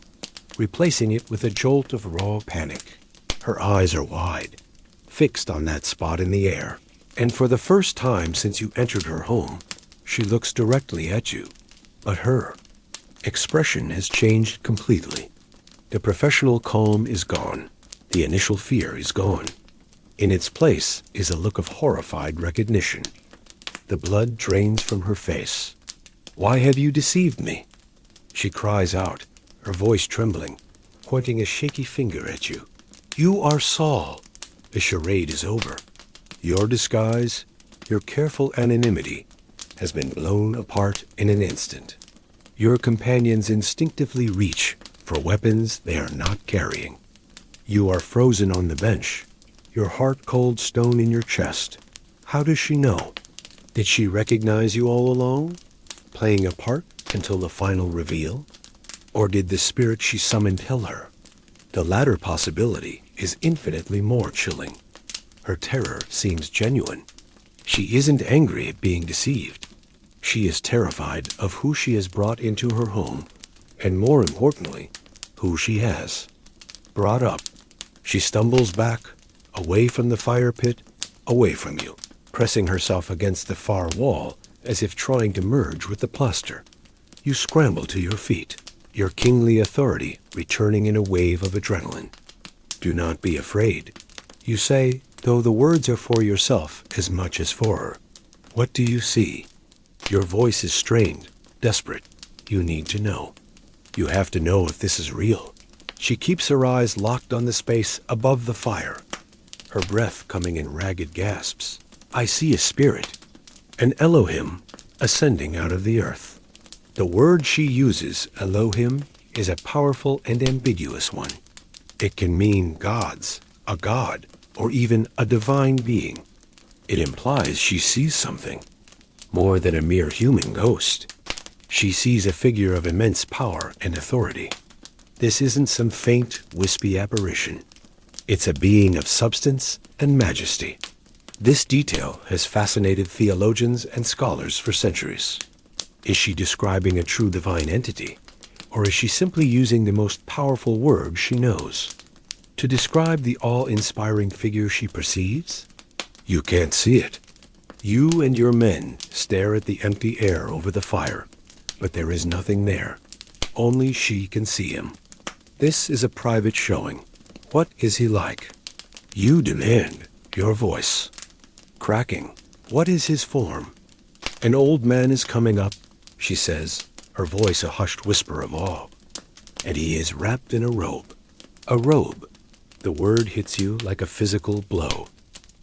replacing it with a jolt of raw panic. Her eyes are wide, fixed on that spot in the air, and for the first time since you entered her home, she looks directly at you. But her expression has changed completely. The professional calm is gone. The initial fear is gone. In its place is a look of horrified recognition. The blood drains from her face. "Why have you deceived me?" She cries out, her voice trembling, pointing a shaky finger at you. "You are Saul." The charade is over. Your disguise, your careful anonymity, has been blown apart in an instant. Your companions instinctively reach for weapons they are not carrying. You are frozen on the bench, your heart cold stone in your chest. How does she know? Did she recognize you all along, playing a part until the final reveal? Or did the spirit she summoned tell her? The latter possibility is infinitely more chilling. Her terror seems genuine. She isn't angry at being deceived. She is terrified of who she has brought into her home, and more importantly, who she has brought up. She stumbles back, away from the fire pit, away from you, pressing herself against the far wall as if trying to merge with the plaster. You scramble to your feet, your kingly authority returning in a wave of adrenaline. "Do not be afraid," you say, though the words are for yourself as much as for her. What do you see? Your voice is strained, desperate. You need to know. You have to know if this is real. She keeps her eyes locked on the space above the fire, her breath coming in ragged gasps. I see a spirit, an Elohim, ascending out of the earth. The word she uses, Elohim, is a powerful and ambiguous one. It can mean gods, a god, or even a divine being. It implies she sees something, more than a mere human ghost. She sees a figure of immense power and authority. This isn't some faint, wispy apparition. It's a being of substance and majesty. This detail has fascinated theologians and scholars for centuries. Is she describing a true divine entity, or is she simply using the most powerful word she knows to describe the awe-inspiring figure she perceives? You can't see it. You and your men stare at the empty air over the fire, but there is nothing there. Only she can see him. This is a private showing. What is he like? You demand. Your voice. Cracking. What is his form? An old man is coming up, she says, her voice a hushed whisper of awe. And he is wrapped in a robe. A robe. The word hits you like a physical blow.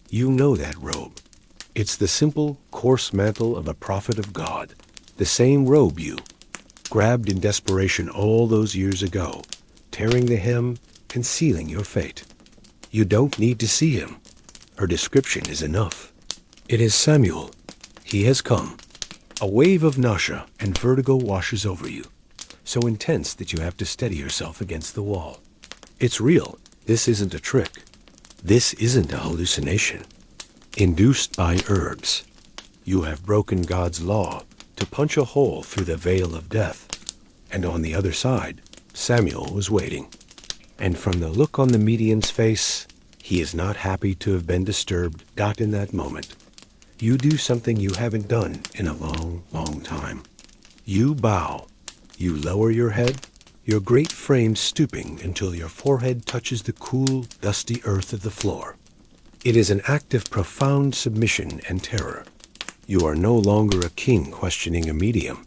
You know that robe. It's the simple, coarse mantle of a prophet of God. The same robe you grabbed in desperation all those years ago, tearing the hem and sealing your fate. You don't need to see him. Her description is enough. It is Samuel. He has come. A wave of nausea and vertigo washes over you, so intense that you have to steady yourself against the wall. It's real. This isn't a trick. This isn't a hallucination. Induced by herbs. You have broken God's law to punch a hole through the veil of death. And on the other side, Samuel was waiting. And from the look on the medium's face, he is not happy to have been disturbed, not in that moment. You do something you haven't done in a long, long time. You bow. You lower your head, your great frame stooping until your forehead touches the cool, dusty earth of the floor. It is an act of profound submission and terror. You are no longer a king questioning a medium.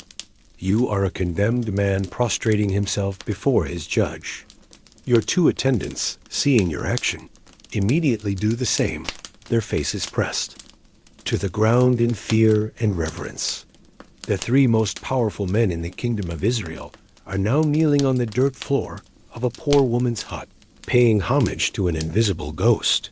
You are a condemned man prostrating himself before his judge. Your two attendants, seeing your action, immediately do the same, their faces pressed to the ground in fear and reverence. The three most powerful men in the kingdom of Israel are now kneeling on the dirt floor of a poor woman's hut, paying homage to an invisible ghost.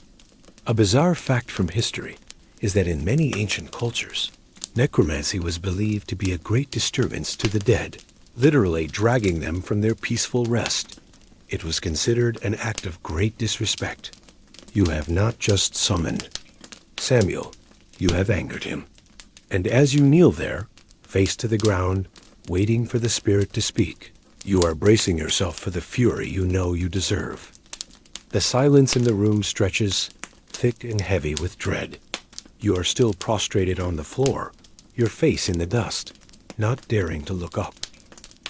A bizarre fact from history is that in many ancient cultures, necromancy was believed to be a great disturbance to the dead, literally dragging them from their peaceful rest. It was considered an act of great disrespect. You have not just summoned Samuel, you have angered him. And as you kneel there, face to the ground, waiting for the spirit to speak, you are bracing yourself for the fury you know you deserve. The silence in the room stretches, thick and heavy with dread. You are still prostrated on the floor, your face in the dust, not daring to look up.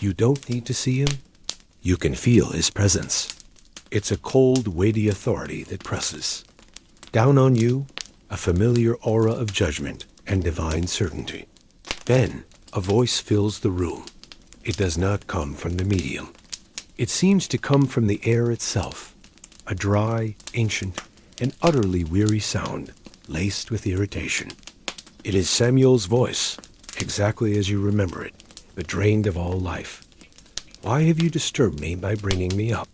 You don't need to see him. You can feel his presence. It's a cold, weighty authority that presses. Down on you, a familiar aura of judgment and divine certainty. Then, a voice fills the room. It does not come from the medium. It seems to come from the air itself, a dry, ancient, and utterly weary sound, laced with irritation. It is Samuel's voice, exactly as you remember it, but drained of all life. Why have you disturbed me by bringing me up?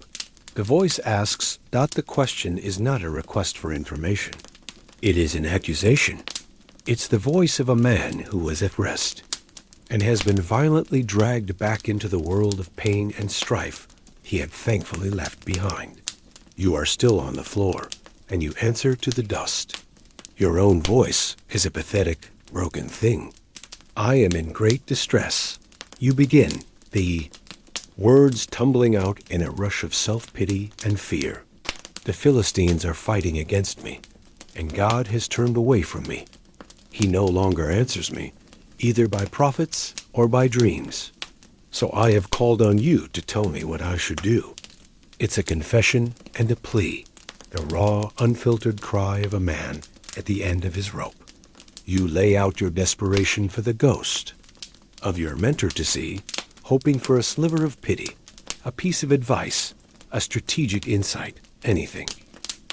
The voice asks that the question is not a request for information. It is an accusation. It's the voice of a man who was at rest and has been violently dragged back into the world of pain and strife he had thankfully left behind. You are still on the floor, and you answer to the dust. Your own voice is a pathetic, broken thing. I am in great distress. You begin, the words tumbling out in a rush of self-pity and fear. The Philistines are fighting against me, and God has turned away from me. He no longer answers me, either by prophets or by dreams. So I have called on you to tell me what I should do. It's a confession and a plea. the raw, unfiltered cry of a man at the end of his rope. You lay out your desperation for the ghost of your mentor to see, hoping for a sliver of pity, a piece of advice, a strategic insight, anything.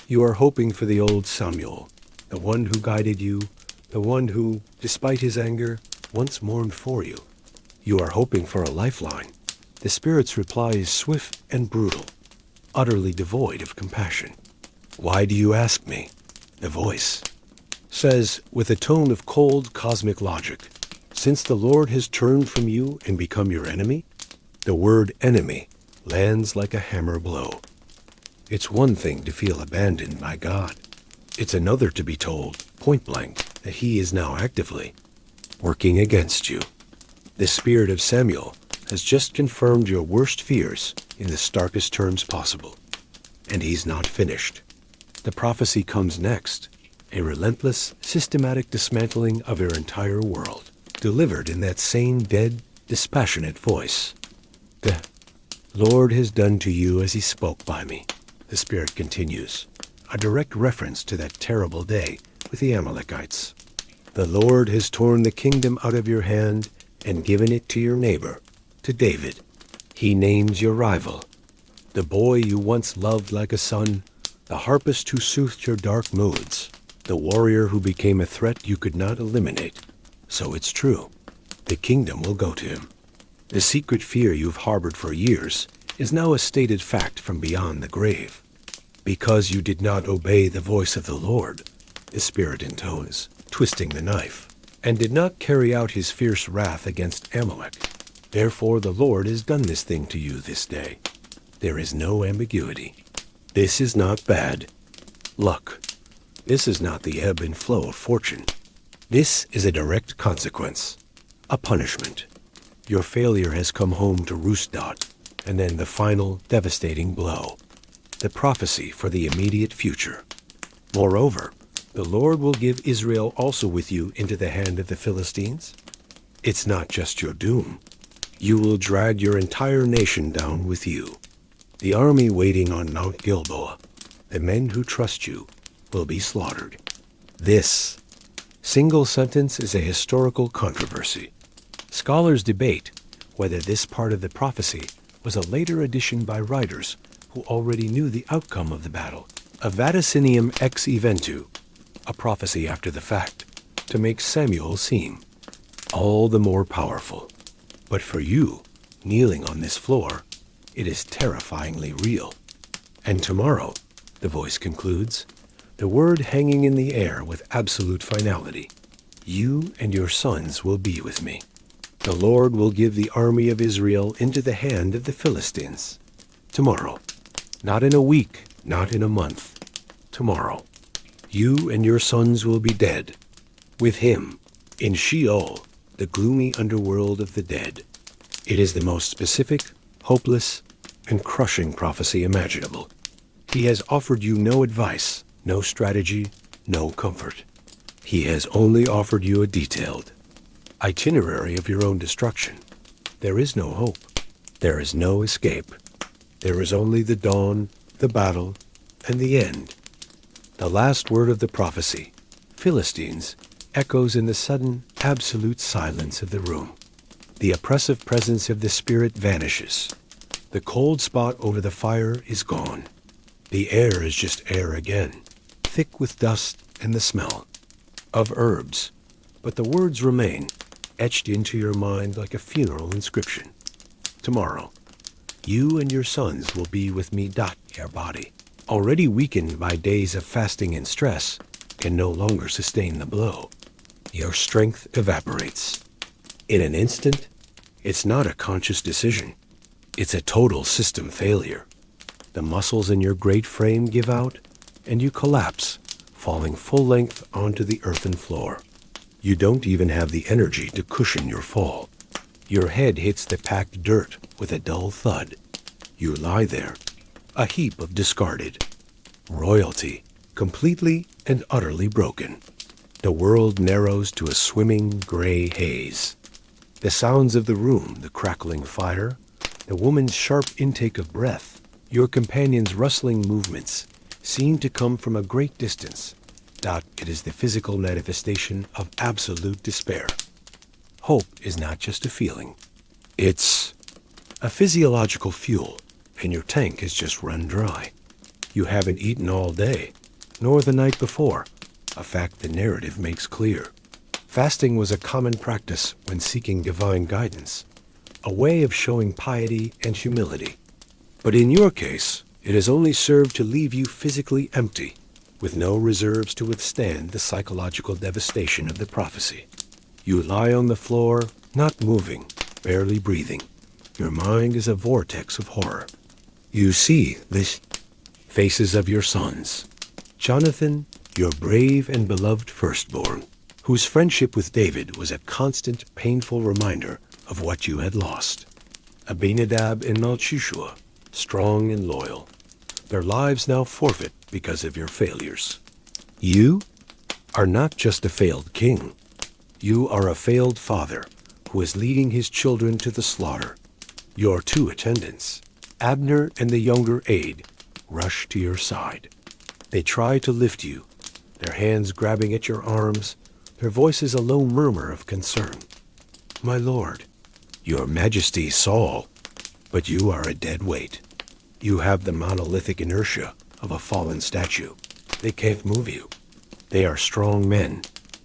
You are hoping for the old Samuel, the one who guided you, the one who, despite his anger, once mourned for you. You are hoping for a lifeline. The Spirit's reply is swift and brutal, utterly devoid of compassion. Why do you ask me? The voice says, with a tone of cold cosmic logic, since the Lord has turned from you and become your enemy? The word enemy lands like a hammer blow. It's one thing to feel abandoned by God. It's another to be told, point blank, that he is now actively working against you. The spirit of Samuel has just confirmed your worst fears in the starkest terms possible. And he's not finished. The prophecy comes next, a relentless, systematic dismantling of your entire world, delivered in that same dead, dispassionate voice. The Lord has done to you as he spoke by me, the Spirit continues, a direct reference to that terrible day with the Amalekites. The Lord has torn the kingdom out of your hand and given it to your neighbor, to David. He names your rival, the boy you once loved like a son, the harpist who soothed your dark moods, the warrior who became a threat you could not eliminate. So it's true. The kingdom will go to him. The secret fear you've harbored for years is now a stated fact from beyond the grave. Because you did not obey the voice of the Lord, the Spirit intones, twisting the knife, and did not carry out his fierce wrath against Amalek. Therefore the Lord has done this thing to you this day. There is no ambiguity. This is not bad luck. This is not the ebb and flow of fortune. This is a direct consequence, a punishment. Your failure has come home to roost, and then the final devastating blow, the prophecy for the immediate future. Moreover, the Lord will give Israel also with you into the hand of the Philistines. It's not just your doom. You will drag your entire nation down with you. The army waiting on Mount Gilboa, the men who trust you, will be slaughtered. This single sentence is a historical controversy. Scholars debate whether this part of the prophecy was a later addition by writers who already knew the outcome of the battle, a vaticinium ex eventu, a prophecy after the fact, to make Samuel seem all the more powerful. But for you, kneeling on this floor, it is terrifyingly real. And tomorrow, the voice concludes, the word hanging in the air with absolute finality, you and your sons will be with me. The Lord will give the army of Israel into the hand of the Philistines. Tomorrow, not in a week, not in a month, tomorrow, you and your sons will be dead, with him, in Sheol, the gloomy underworld of the dead. It is the most specific, hopeless, and crushing prophecy imaginable. He has offered you no advice, no strategy, no comfort. He has only offered you a detailed itinerary of your own destruction. There is no hope. There is no escape. There is only the dawn, the battle, and the end. The last word of the prophecy, Philistines, echoes in the sudden, absolute silence of the room. The oppressive presence of the Spirit vanishes. The cold spot over the fire is gone. The air is just air again, thick with dust and the smell of herbs. But the words remain, etched into your mind like a funeral inscription. Tomorrow, you and your sons will be with me. Your body, already weakened by days of fasting and stress, can no longer sustain the blow. Your strength evaporates. In an instant, it's not a conscious decision. It's a total system failure. The muscles in your great frame give out, and you collapse, falling full length onto the earthen floor. You don't even have the energy to cushion your fall. Your head hits the packed dirt with a dull thud. You lie there, a heap of discarded royalty, completely and utterly broken. The world narrows to a swimming gray haze. The sounds of the room, the crackling fire, the woman's sharp intake of breath, your companion's rustling movements, seen to come from a great distance, that it is the physical manifestation of absolute despair. Hope is not just a feeling. It's a physiological fuel, and your tank has just run dry. You haven't eaten all day, nor the night before, a fact the narrative makes clear. Fasting was a common practice when seeking divine guidance, a way of showing piety and humility. But in your case, it has only served to leave you physically empty, with no reserves to withstand the psychological devastation of the prophecy. You lie on the floor, not moving, barely breathing. Your mind is a vortex of horror. You see the faces of your sons. Jonathan, your brave and beloved firstborn, whose friendship with David was a constant, painful reminder of what you had lost. Abinadab and Malchishua, strong and loyal, their lives now forfeit because of your failures. You are not just a failed king. You are a failed father who is leading his children to the slaughter. Your two attendants, Abner and the younger aide, rush to your side. They try to lift you, their hands grabbing at your arms, their voices a low murmur of concern. My lord, your majesty, Saul, but you are a dead weight. You have the monolithic inertia of a fallen statue. They can't move you. They are strong men,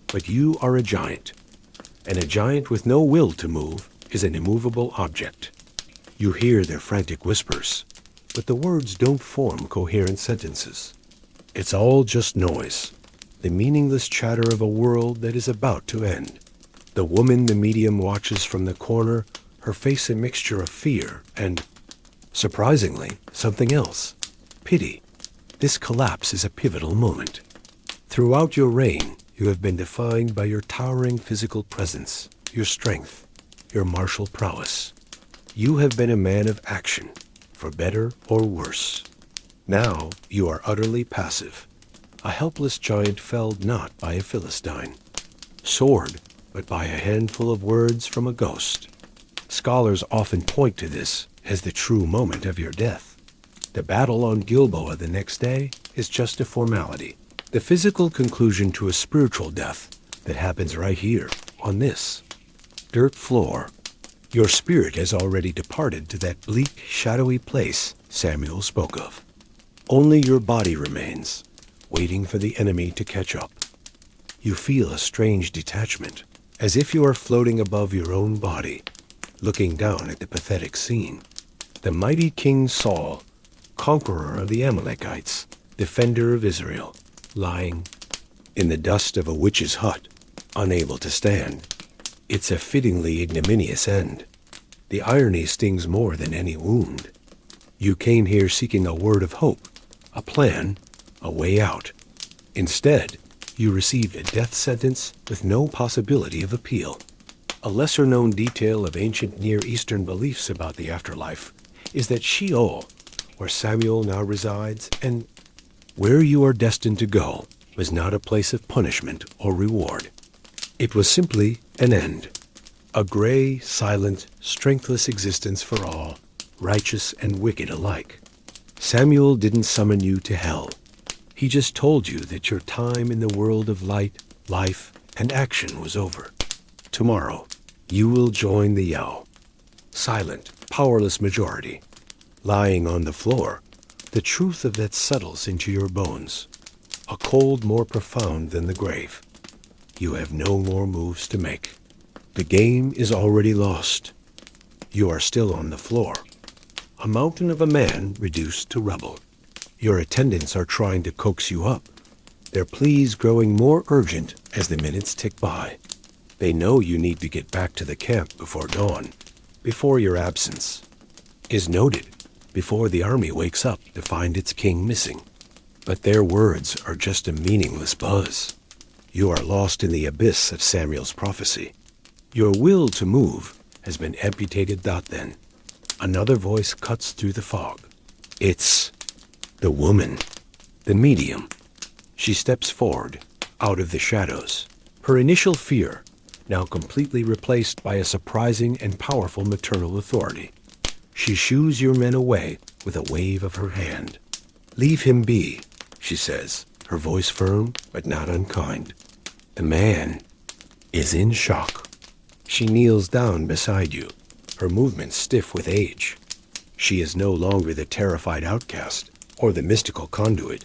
but you are a giant. And a giant with no will to move is an immovable object. You hear their frantic whispers, but the words don't form coherent sentences. It's all just noise, the meaningless chatter of a world that is about to end. The woman the medium watches from the corner, her face a mixture of fear and, surprisingly, something else. Pity. This collapse is a pivotal moment. Throughout your reign, you have been defined by your towering physical presence, your strength, your martial prowess. You have been a man of action, for better or worse. Now you are utterly passive, a helpless giant felled not by a Philistine, sword, but by a handful of words from a ghost. Scholars often point to this as the true moment of your death. The battle on Gilboa the next day is just a formality, the physical conclusion to a spiritual death that happens right here, on this dirt floor. Your spirit has already departed to that bleak, shadowy place Samuel spoke of. Only your body remains, waiting for the enemy to catch up. You feel a strange detachment, as if you are floating above your own body, looking down at the pathetic scene. The mighty King Saul, conqueror of the Amalekites, defender of Israel, lying in the dust of a witch's hut, unable to stand. It's a fittingly ignominious end. The irony stings more than any wound. You came here seeking a word of hope, a plan, a way out. Instead, you received a death sentence with no possibility of appeal. A lesser-known detail of ancient Near Eastern beliefs about the afterlife is that Sheol, where Samuel now resides, and where you are destined to go, was not a place of punishment or reward. It was simply an end, a gray, silent, strengthless existence for all, righteous and wicked alike. Samuel didn't summon you to hell. He just told you that your time in the world of light, life, and action was over. Tomorrow, you will join the Yao, silent, powerless majority. Lying on the floor, the truth of that settles into your bones, a cold more profound than the grave. You have no more moves to make. The game is already lost. You are still on the floor, a mountain of a man reduced to rubble. Your attendants are trying to coax you up, their pleas growing more urgent as the minutes tick by. They know you need to get back to the camp before dawn, before your absence is noted, before the army wakes up to find its king missing. But their words are just a meaningless buzz. You are lost in the abyss of Samuel's prophecy. Your will to move has been amputated. Then another voice cuts through the fog. It's the woman, the medium. She steps forward, out of the shadows, her initial fear now completely replaced by a surprising and powerful maternal authority. She shoos your men away with a wave of her hand. Leave him be. she says, her voice firm but not unkind. The man is in shock. She kneels down beside you, her movements stiff with age. She is no longer the terrified outcast or the mystical conduit.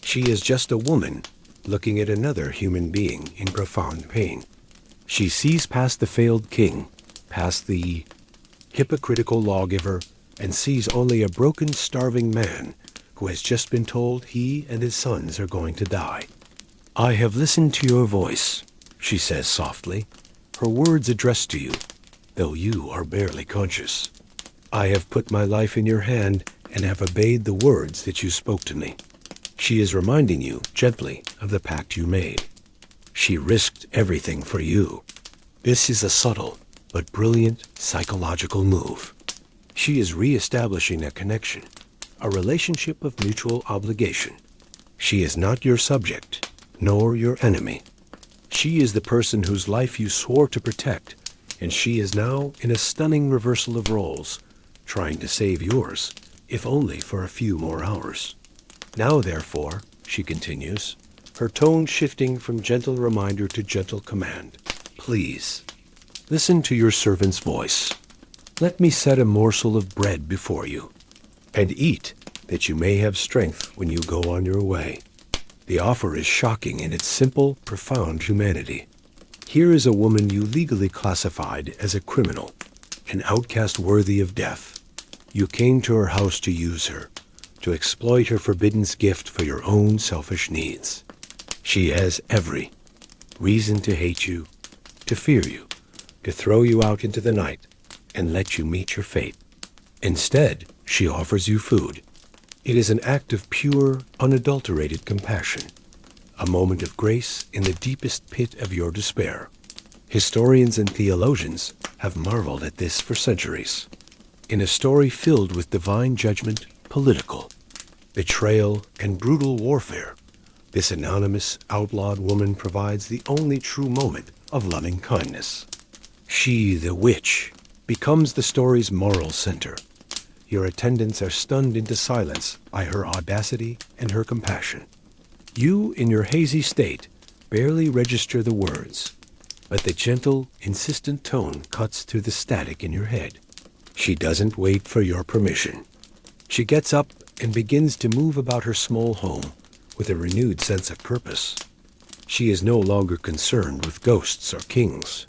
She is just a woman looking at another human being in profound pain. She sees past the failed king, past the hypocritical lawgiver, and sees only a broken, starving man who has just been told he and his sons are going to die. "I have listened to your voice," she says softly, her words addressed to you, though you are barely conscious. "I have put my life in your hand and have obeyed the words that you spoke to me." She is reminding you gently of the pact you made. She risked everything for you. This is a subtle but brilliant psychological move. She is re-establishing a connection, a relationship of mutual obligation. She is not your subject, nor your enemy. She is the person whose life you swore to protect, and she is now in a stunning reversal of roles, trying to save yours, if only for a few more hours. "Now, therefore," she continues, her tone shifting from gentle reminder to gentle command, "please, listen to your servant's voice. Let me set a morsel of bread before you, and eat, that you may have strength when you go on your way." The offer is shocking in its simple, profound humanity. Here is a woman you legally classified as a criminal, an outcast worthy of death. You came to her house to use her, to exploit her forbidden gift for your own selfish needs. She has every reason to hate you, to fear you, to throw you out into the night and let you meet your fate. Instead, she offers you food. It is an act of pure, unadulterated compassion, a moment of grace in the deepest pit of your despair. Historians and theologians have marveled at this for centuries. In a story filled with divine judgment, political betrayal, and brutal warfare, this anonymous, outlawed woman provides the only true moment of loving kindness. She, the witch, becomes the story's moral center. Your attendants are stunned into silence by her audacity and her compassion. You, in your hazy state, barely register the words, but the gentle, insistent tone cuts through the static in your head. She doesn't wait for your permission. She gets up and begins to move about her small home with a renewed sense of purpose. She is no longer concerned with ghosts or kings.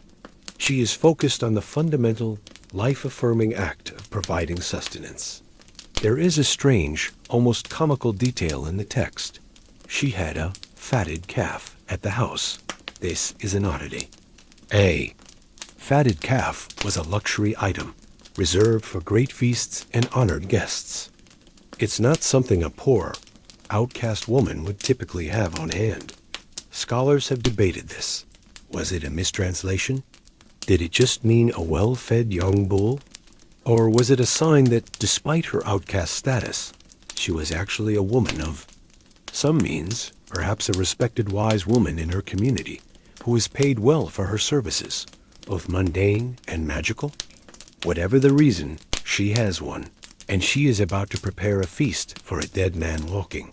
She is focused on the fundamental, life-affirming act of providing sustenance. There is a strange, almost comical detail in the text. She had a fatted calf at the house. This is an oddity. A fatted calf was a luxury item, reserved for great feasts and honored guests. It's not something a poor, outcast woman would typically have on hand. Scholars have debated this. Was it a mistranslation? Did it just mean a well-fed young bull? Or was it a sign that, despite her outcast status, she was actually a woman of some means, perhaps a respected wise woman in her community, who was paid well for her services, both mundane and magical? Whatever the reason, she has one, and she is about to prepare a feast for a dead man walking.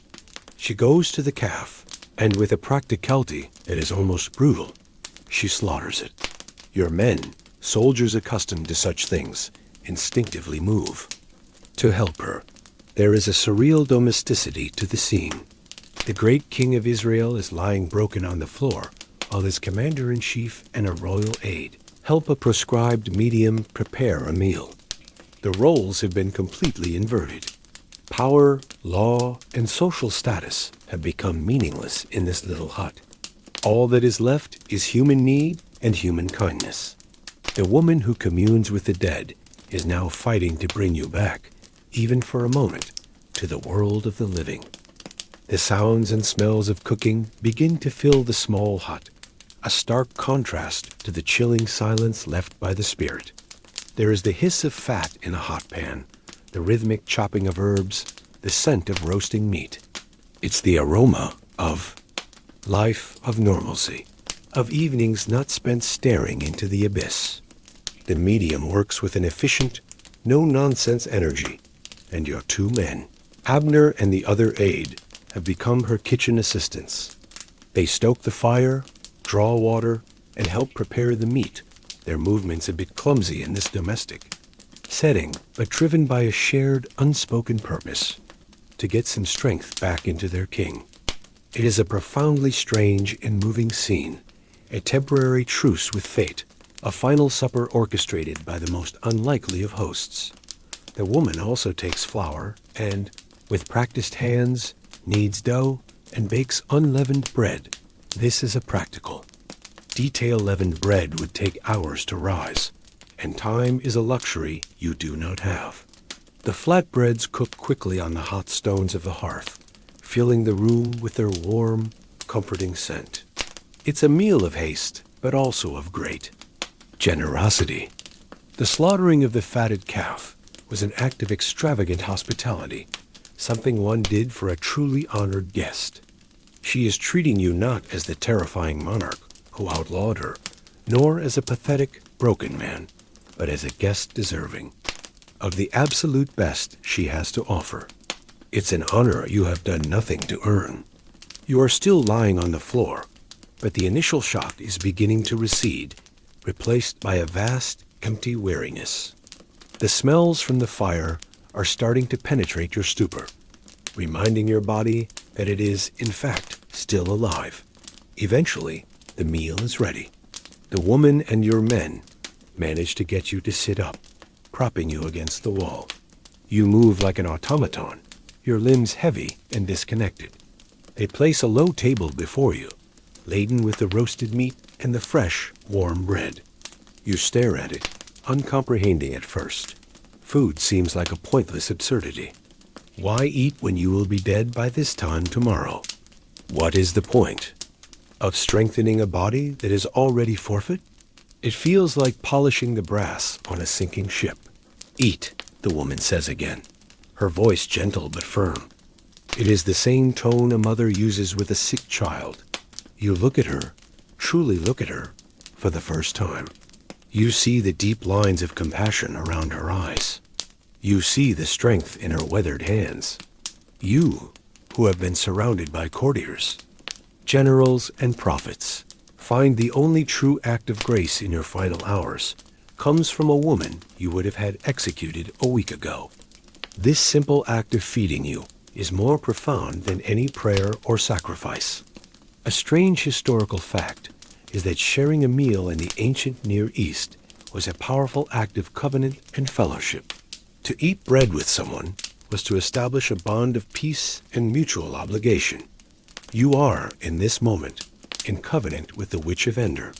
She goes to the calf, and with a practicality that is almost brutal, she slaughters it. Your men, soldiers accustomed to such things, instinctively move to help her. There is a surreal domesticity to the scene. The great king of Israel is lying broken on the floor, while his commander-in-chief and a royal aide help a proscribed medium prepare a meal. The roles have been completely inverted. Power, law, and social status have become meaningless in this little hut. All that is left is human need and human kindness. The woman who communes with the dead is now fighting to bring you back, even for a moment, to the world of the living. The sounds and smells of cooking begin to fill the small hut, a stark contrast to the chilling silence left by the spirit. There is the hiss of fat in a hot pan, the rhythmic chopping of herbs, the scent of roasting meat. It's the aroma of life, of normalcy, of evenings not spent staring into the abyss. The medium works with an efficient, no-nonsense energy, and your two men, Abner and the other aide, have become her kitchen assistants. They stoke the fire, draw water, and help prepare the meat, their movements a bit clumsy in this domestic setting, but driven by a shared, unspoken purpose, to get some strength back into their king. It is a profoundly strange and moving scene, a temporary truce with fate, a final supper orchestrated by the most unlikely of hosts. The woman also takes flour and, with practiced hands, kneads dough and bakes unleavened bread. This is a practical. Detail-leavened bread would take hours to rise, and time is a luxury you do not have. The flatbreads cook quickly on the hot stones of the hearth, filling the room with their warm, comforting scent. It's a meal of haste, but also of great generosity. The slaughtering of the fatted calf was an act of extravagant hospitality, something one did for a truly honored guest. She is treating you not as the terrifying monarch who outlawed her, nor as a pathetic, broken man, but as a guest deserving of the absolute best she has to offer. It's an honor you have done nothing to earn. You are still lying on the floor, but the initial shock is beginning to recede, replaced by a vast, empty weariness. The smells from the fire are starting to penetrate your stupor, reminding your body that it is, in fact, still alive. Eventually, the meal is ready. The woman and your men manage to get you to sit up, propping you against the wall. You move like an automaton, your limbs heavy and disconnected. They place a low table before you, laden with the roasted meat and the fresh, warm bread. You stare at it, uncomprehending at first. Food seems like a pointless absurdity. Why eat when you will be dead by this time tomorrow? What is the point of strengthening a body that is already forfeit? It feels like polishing the brass on a sinking ship. Eat, the woman says again, her voice gentle but firm. It is the same tone a mother uses with a sick child. You look at her, truly look at her, for the first time. You see the deep lines of compassion around her eyes. You see the strength in her weathered hands. You, who have been surrounded by courtiers, generals, and prophets, find the only true act of grace in your final hours comes from a woman you would have had executed a week ago. This simple act of feeding you is more profound than any prayer or sacrifice. A strange historical fact is that sharing a meal in the ancient Near East was a powerful act of covenant and fellowship. To eat bread with someone was to establish a bond of peace and mutual obligation. You are, in this moment, in covenant with the Witch of Endor,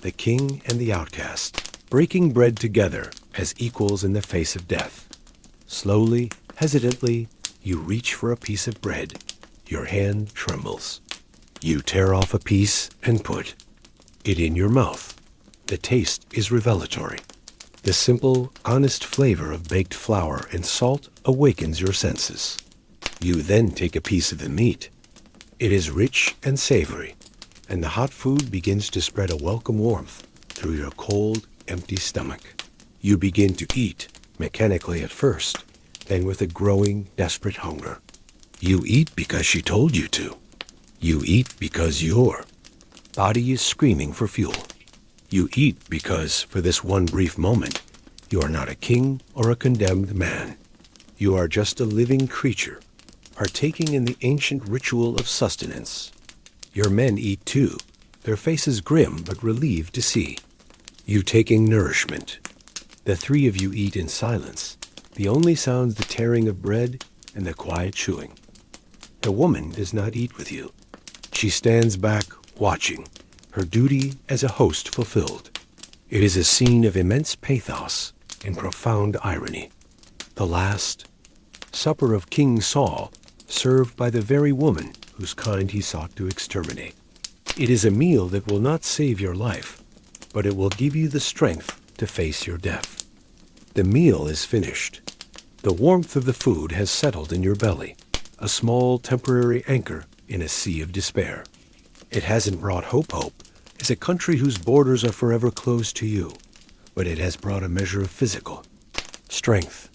the king and the outcast, breaking bread together as equals in the face of death. Slowly, hesitantly, you reach for a piece of bread. Your hand trembles. You tear off a piece and put it in your mouth. The taste is revelatory. The simple, honest flavor of baked flour and salt awakens your senses. You then take a piece of the meat. It is rich and savory, and the hot food begins to spread a welcome warmth through your cold, empty stomach. You begin to eat, mechanically at first, then with a growing, desperate hunger. You eat because she told you to. You eat because your body is screaming for fuel. You eat because, for this one brief moment, you are not a king or a condemned man. You are just a living creature, partaking in the ancient ritual of sustenance. Your men eat too, their faces grim but relieved to see you taking nourishment. The three of you eat in silence, the only sounds the tearing of bread and the quiet chewing. The woman does not eat with you. She stands back, watching, her duty as a host fulfilled. It is a scene of immense pathos and profound irony. The last supper of King Saul, served by the very woman whose kind he sought to exterminate. It is a meal that will not save your life, but it will give you the strength to face your death. The meal is finished. The warmth of the food has settled in your belly, a small temporary anchor in a sea of despair. It hasn't brought hope as a country whose borders are forever closed to you, but it has brought a measure of physical strength.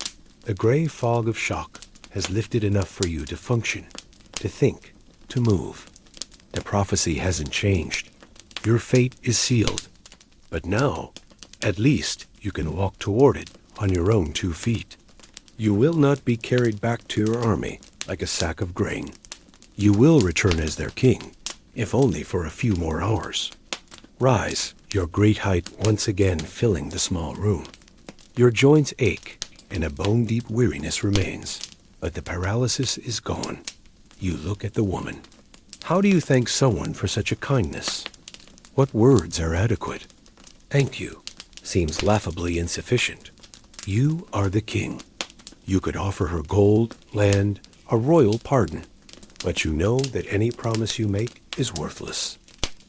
The gray fog of shock has lifted enough for you to function, to think, to move. The prophecy hasn't changed. Your fate is sealed. But now, at least, you can walk toward it on your own 2 feet. You will not be carried back to your army like a sack of grain. You will return as their king, if only for a few more hours. Rise, your great height once again filling the small room. Your joints ache, and a bone-deep weariness remains, but the paralysis is gone. You look at the woman. How do you thank someone for such a kindness? What words are adequate? Thank you seems laughably insufficient. You are the king. You could offer her gold, land, a royal pardon, but you know that any promise you make is worthless.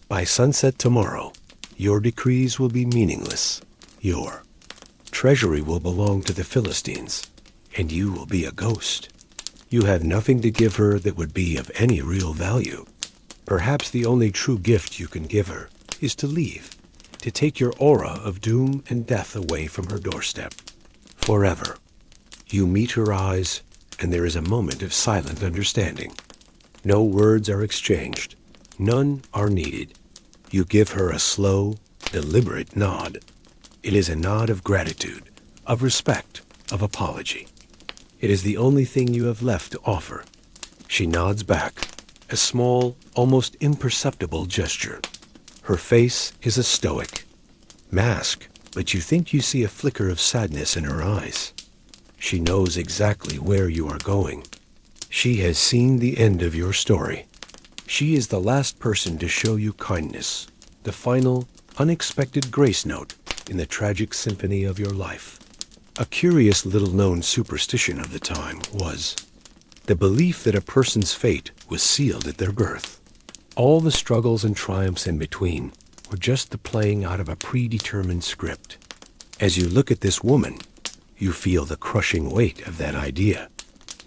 By sunset tomorrow, your decrees will be meaningless. Your treasury will belong to the Philistines, and you will be a ghost. You have nothing to give her that would be of any real value. Perhaps the only true gift you can give her is to leave, to take your aura of doom and death away from her doorstep. Forever. You meet her eyes, and there is a moment of silent understanding. No words are exchanged. None are needed. You give her a slow, deliberate nod. It is a nod of gratitude, of respect, of apology. It is the only thing you have left to offer. She nods back, a small, almost imperceptible gesture. Her face is a stoic mask, but you think you see a flicker of sadness in her eyes. She knows exactly where you are going. She has seen the end of your story. She is the last person to show you kindness, the final, unexpected grace note in the tragic symphony of your life. A curious little-known superstition of the time was the belief that a person's fate was sealed at their birth. All the struggles and triumphs in between were just the playing out of a predetermined script. As you look at this woman, you feel the crushing weight of that idea.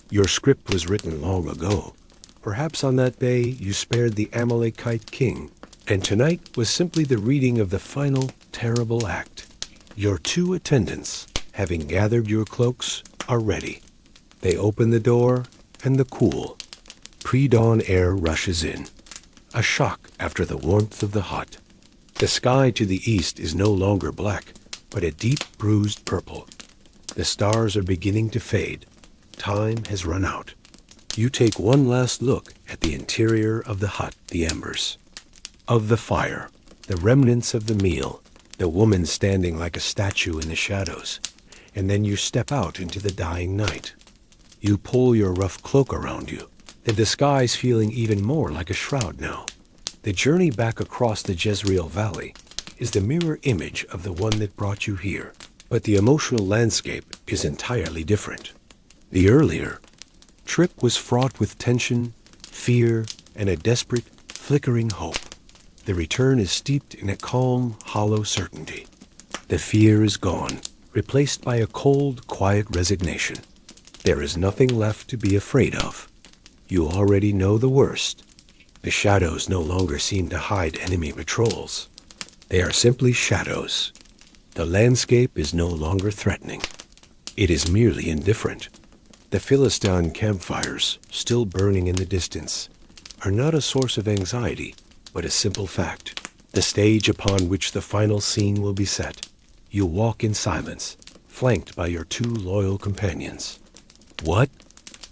Your script was written long ago. Perhaps on that day you spared the Amalekite king, and tonight was simply the reading of the final terrible act. Your 2 attendants, having gathered your cloaks, are ready. They open the door, and the cool, pre-dawn air rushes in. A shock after the warmth of the hot. The sky to the east is no longer black, but a deep bruised purple. The stars are beginning to fade. Time has run out. You take one last look at the interior of the hut, the embers of the fire, the remnants of the meal, the woman standing like a statue in the shadows, and then you step out into the dying night. You pull your rough cloak around you, the disguise feeling even more like a shroud now. The journey back across the Jezreel Valley is the mirror image of the one that brought you here, but the emotional landscape is entirely different. The earlier trip was fraught with tension, fear, and a desperate, flickering hope. The return is steeped in a calm, hollow certainty. The fear is gone, replaced by a cold, quiet resignation. There is nothing left to be afraid of. You already know the worst. The shadows no longer seem to hide enemy patrols. They are simply shadows. The landscape is no longer threatening. It is merely indifferent. The Philistine campfires, still burning in the distance, are not a source of anxiety, but a simple fact. The stage upon which the final scene will be set. You walk in silence, flanked by your 2 loyal companions. What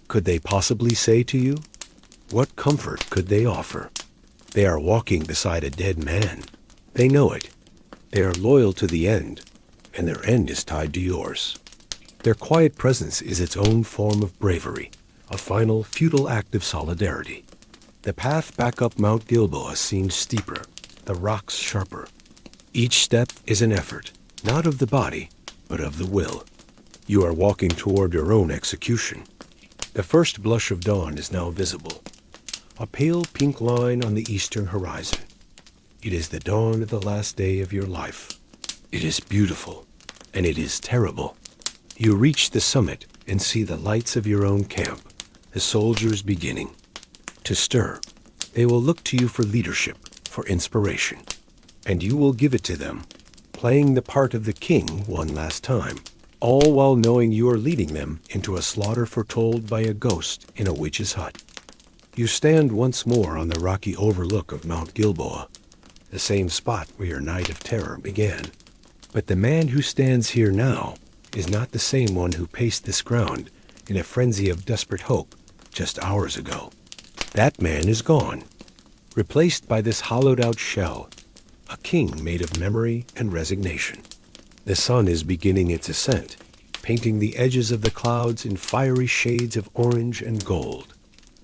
could they possibly say to you? What comfort could they offer? They are walking beside a dead man. They know it. They are loyal to the end, and their end is tied to yours. Their quiet presence is its own form of bravery, a final, futile act of solidarity. The path back up Mount Gilboa seems steeper, the rocks sharper. Each step is an effort, not of the body, but of the will. You are walking toward your own execution. The first blush of dawn is now visible, a pale pink line on the eastern horizon. It is the dawn of the last day of your life. It is beautiful, and it is terrible. You reach the summit and see the lights of your own camp, the soldiers beginning to stir. They will look to you for leadership, for inspiration, and you will give it to them, playing the part of the king one last time, all while knowing you are leading them into a slaughter foretold by a ghost in a witch's hut. You stand once more on the rocky overlook of Mount Gilboa, the same spot where your night of terror began. But the man who stands here now is not the same one who paced this ground in a frenzy of desperate hope just hours ago. That man is gone, replaced by this hollowed-out shell, a king made of memory and resignation. The sun is beginning its ascent, painting the edges of the clouds in fiery shades of orange and gold.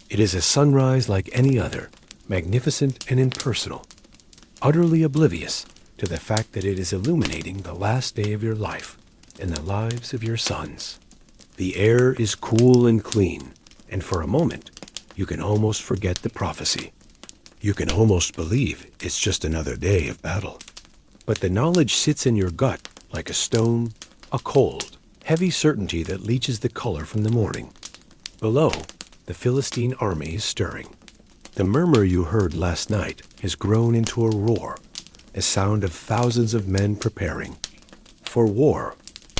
It is a sunrise like any other, magnificent and impersonal, utterly oblivious to the fact that it is illuminating the last day of your life and the lives of your sons. The air is cool and clean, and for a moment, you can almost forget the prophecy. You can almost believe it's just another day of battle. But the knowledge sits in your gut like a stone, a cold, heavy certainty that leaches the color from the morning. Below, the Philistine army is stirring. The murmur you heard last night has grown into a roar, a sound of thousands of men preparing. For war,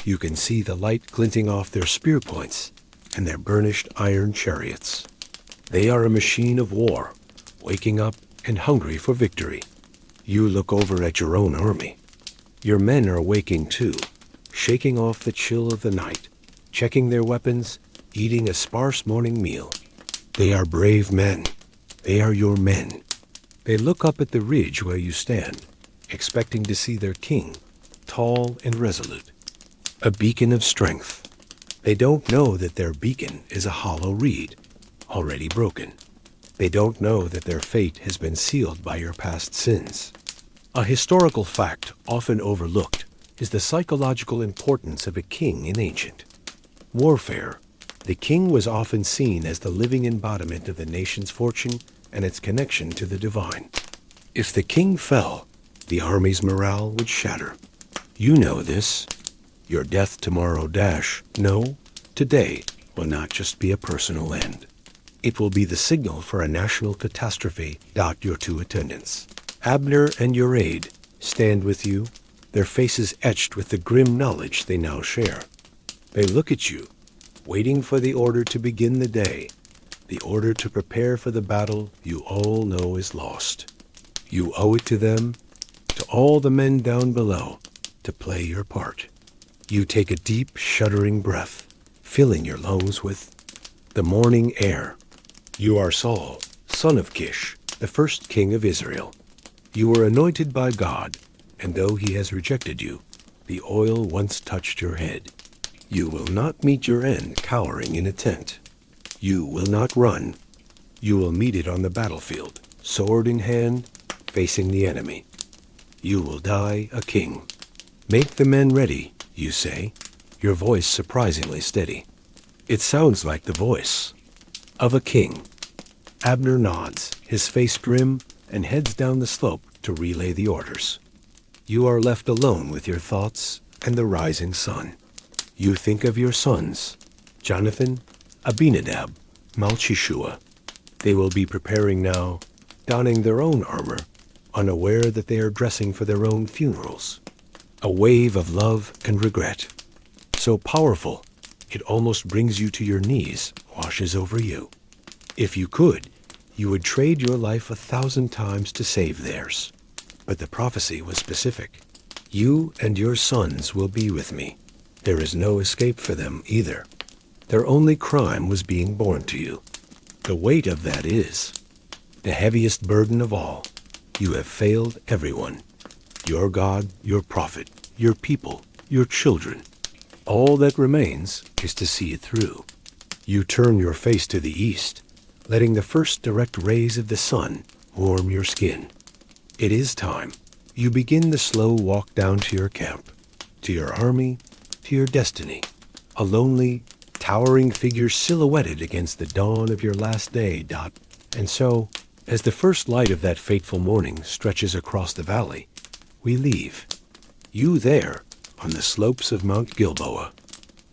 you can see the light glinting off their spear points and their burnished iron chariots. They are a machine of war, waking up and hungry for victory. You look over at your own army. Your men are waking too, shaking off the chill of the night, checking their weapons, eating a sparse morning meal. They are brave men. They are your men. They look up at the ridge where you stand, expecting to see their king, tall and resolute, a beacon of strength. They don't know that their beacon is a hollow reed, already broken. They don't know that their fate has been sealed by your past sins. A historical fact often overlooked is the psychological importance of a king in ancient warfare. The king was often seen as the living embodiment of the nation's fortune and its connection to the divine. If the king fell, the army's morale would shatter. You know this. Your death tomorrow no, today will not just be a personal end. It will be the signal for a national catastrophe. Your two attendants, Abner and your aide, stand with you, their faces etched with the grim knowledge they now share. They look at you, waiting for the order to begin the day, the order to prepare for the battle you all know is lost. You owe it to them, to all the men down below, to play your part. You take a deep, shuddering breath, filling your lungs with the morning air. You are Saul, son of Kish, the first king of Israel. You were anointed by God, and though he has rejected you, the oil once touched your head. You will not meet your end cowering in a tent. You will not run. You will meet it on the battlefield, sword in hand, facing the enemy. You will die a king. Make the men ready, you say, your voice surprisingly steady. It sounds like the voice of a king. Abner nods, his face grim, and heads down the slope to relay the orders. You are left alone with your thoughts and the rising sun. You think of your sons, Jonathan, Abinadab, Malchishua. They will be preparing now, donning their own armor, unaware that they are dressing for their own funerals. A wave of love and regret, so powerful, it almost brings you to your knees, washes over you. If you could, you would trade your life 1,000 times to save theirs. But the prophecy was specific. You and your sons will be with me. There is no escape for them either. Their only crime was being born to you. The weight of that is the heaviest burden of all. You have failed everyone. Your God, your prophet, your people, your children. All that remains is to see it through. You turn your face to the east, letting the first direct rays of the sun warm your skin. It is time. You begin the slow walk down to your camp, to your army, to your destiny. A lonely, towering figure silhouetted against the dawn of your last day. And so, as the first light of that fateful morning stretches across the valley, we leave. You there, on the slopes of Mount Gilboa.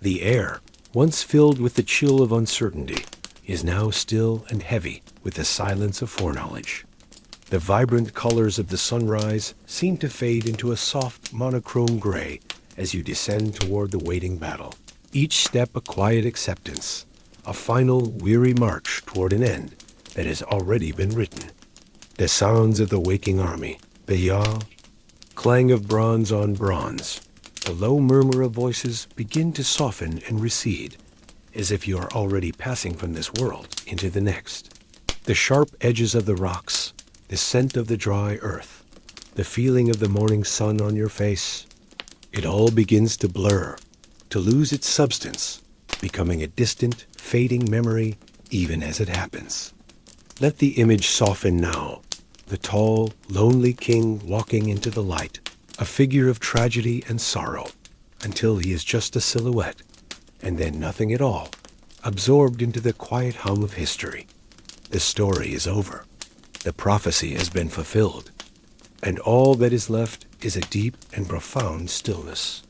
The air, once filled with the chill of uncertainty, is now still and heavy with the silence of foreknowledge. The vibrant colors of the sunrise seem to fade into a soft monochrome gray as you descend toward the waiting battle. Each step a quiet acceptance, a final weary march toward an end that has already been written. The sounds of the waking army, the yaw, clang of bronze on bronze, the low murmur of voices begin to soften and recede, as if you are already passing from this world into the next. The sharp edges of the rocks, the scent of the dry earth, the feeling of the morning sun on your face, it all begins to blur, to lose its substance, becoming a distant, fading memory even as it happens. Let the image soften now, the tall, lonely king walking into the light, a figure of tragedy and sorrow, until he is just a silhouette, and then nothing at all, absorbed into the quiet hum of history. The story is over. The prophecy has been fulfilled, and all that is left is a deep and profound stillness.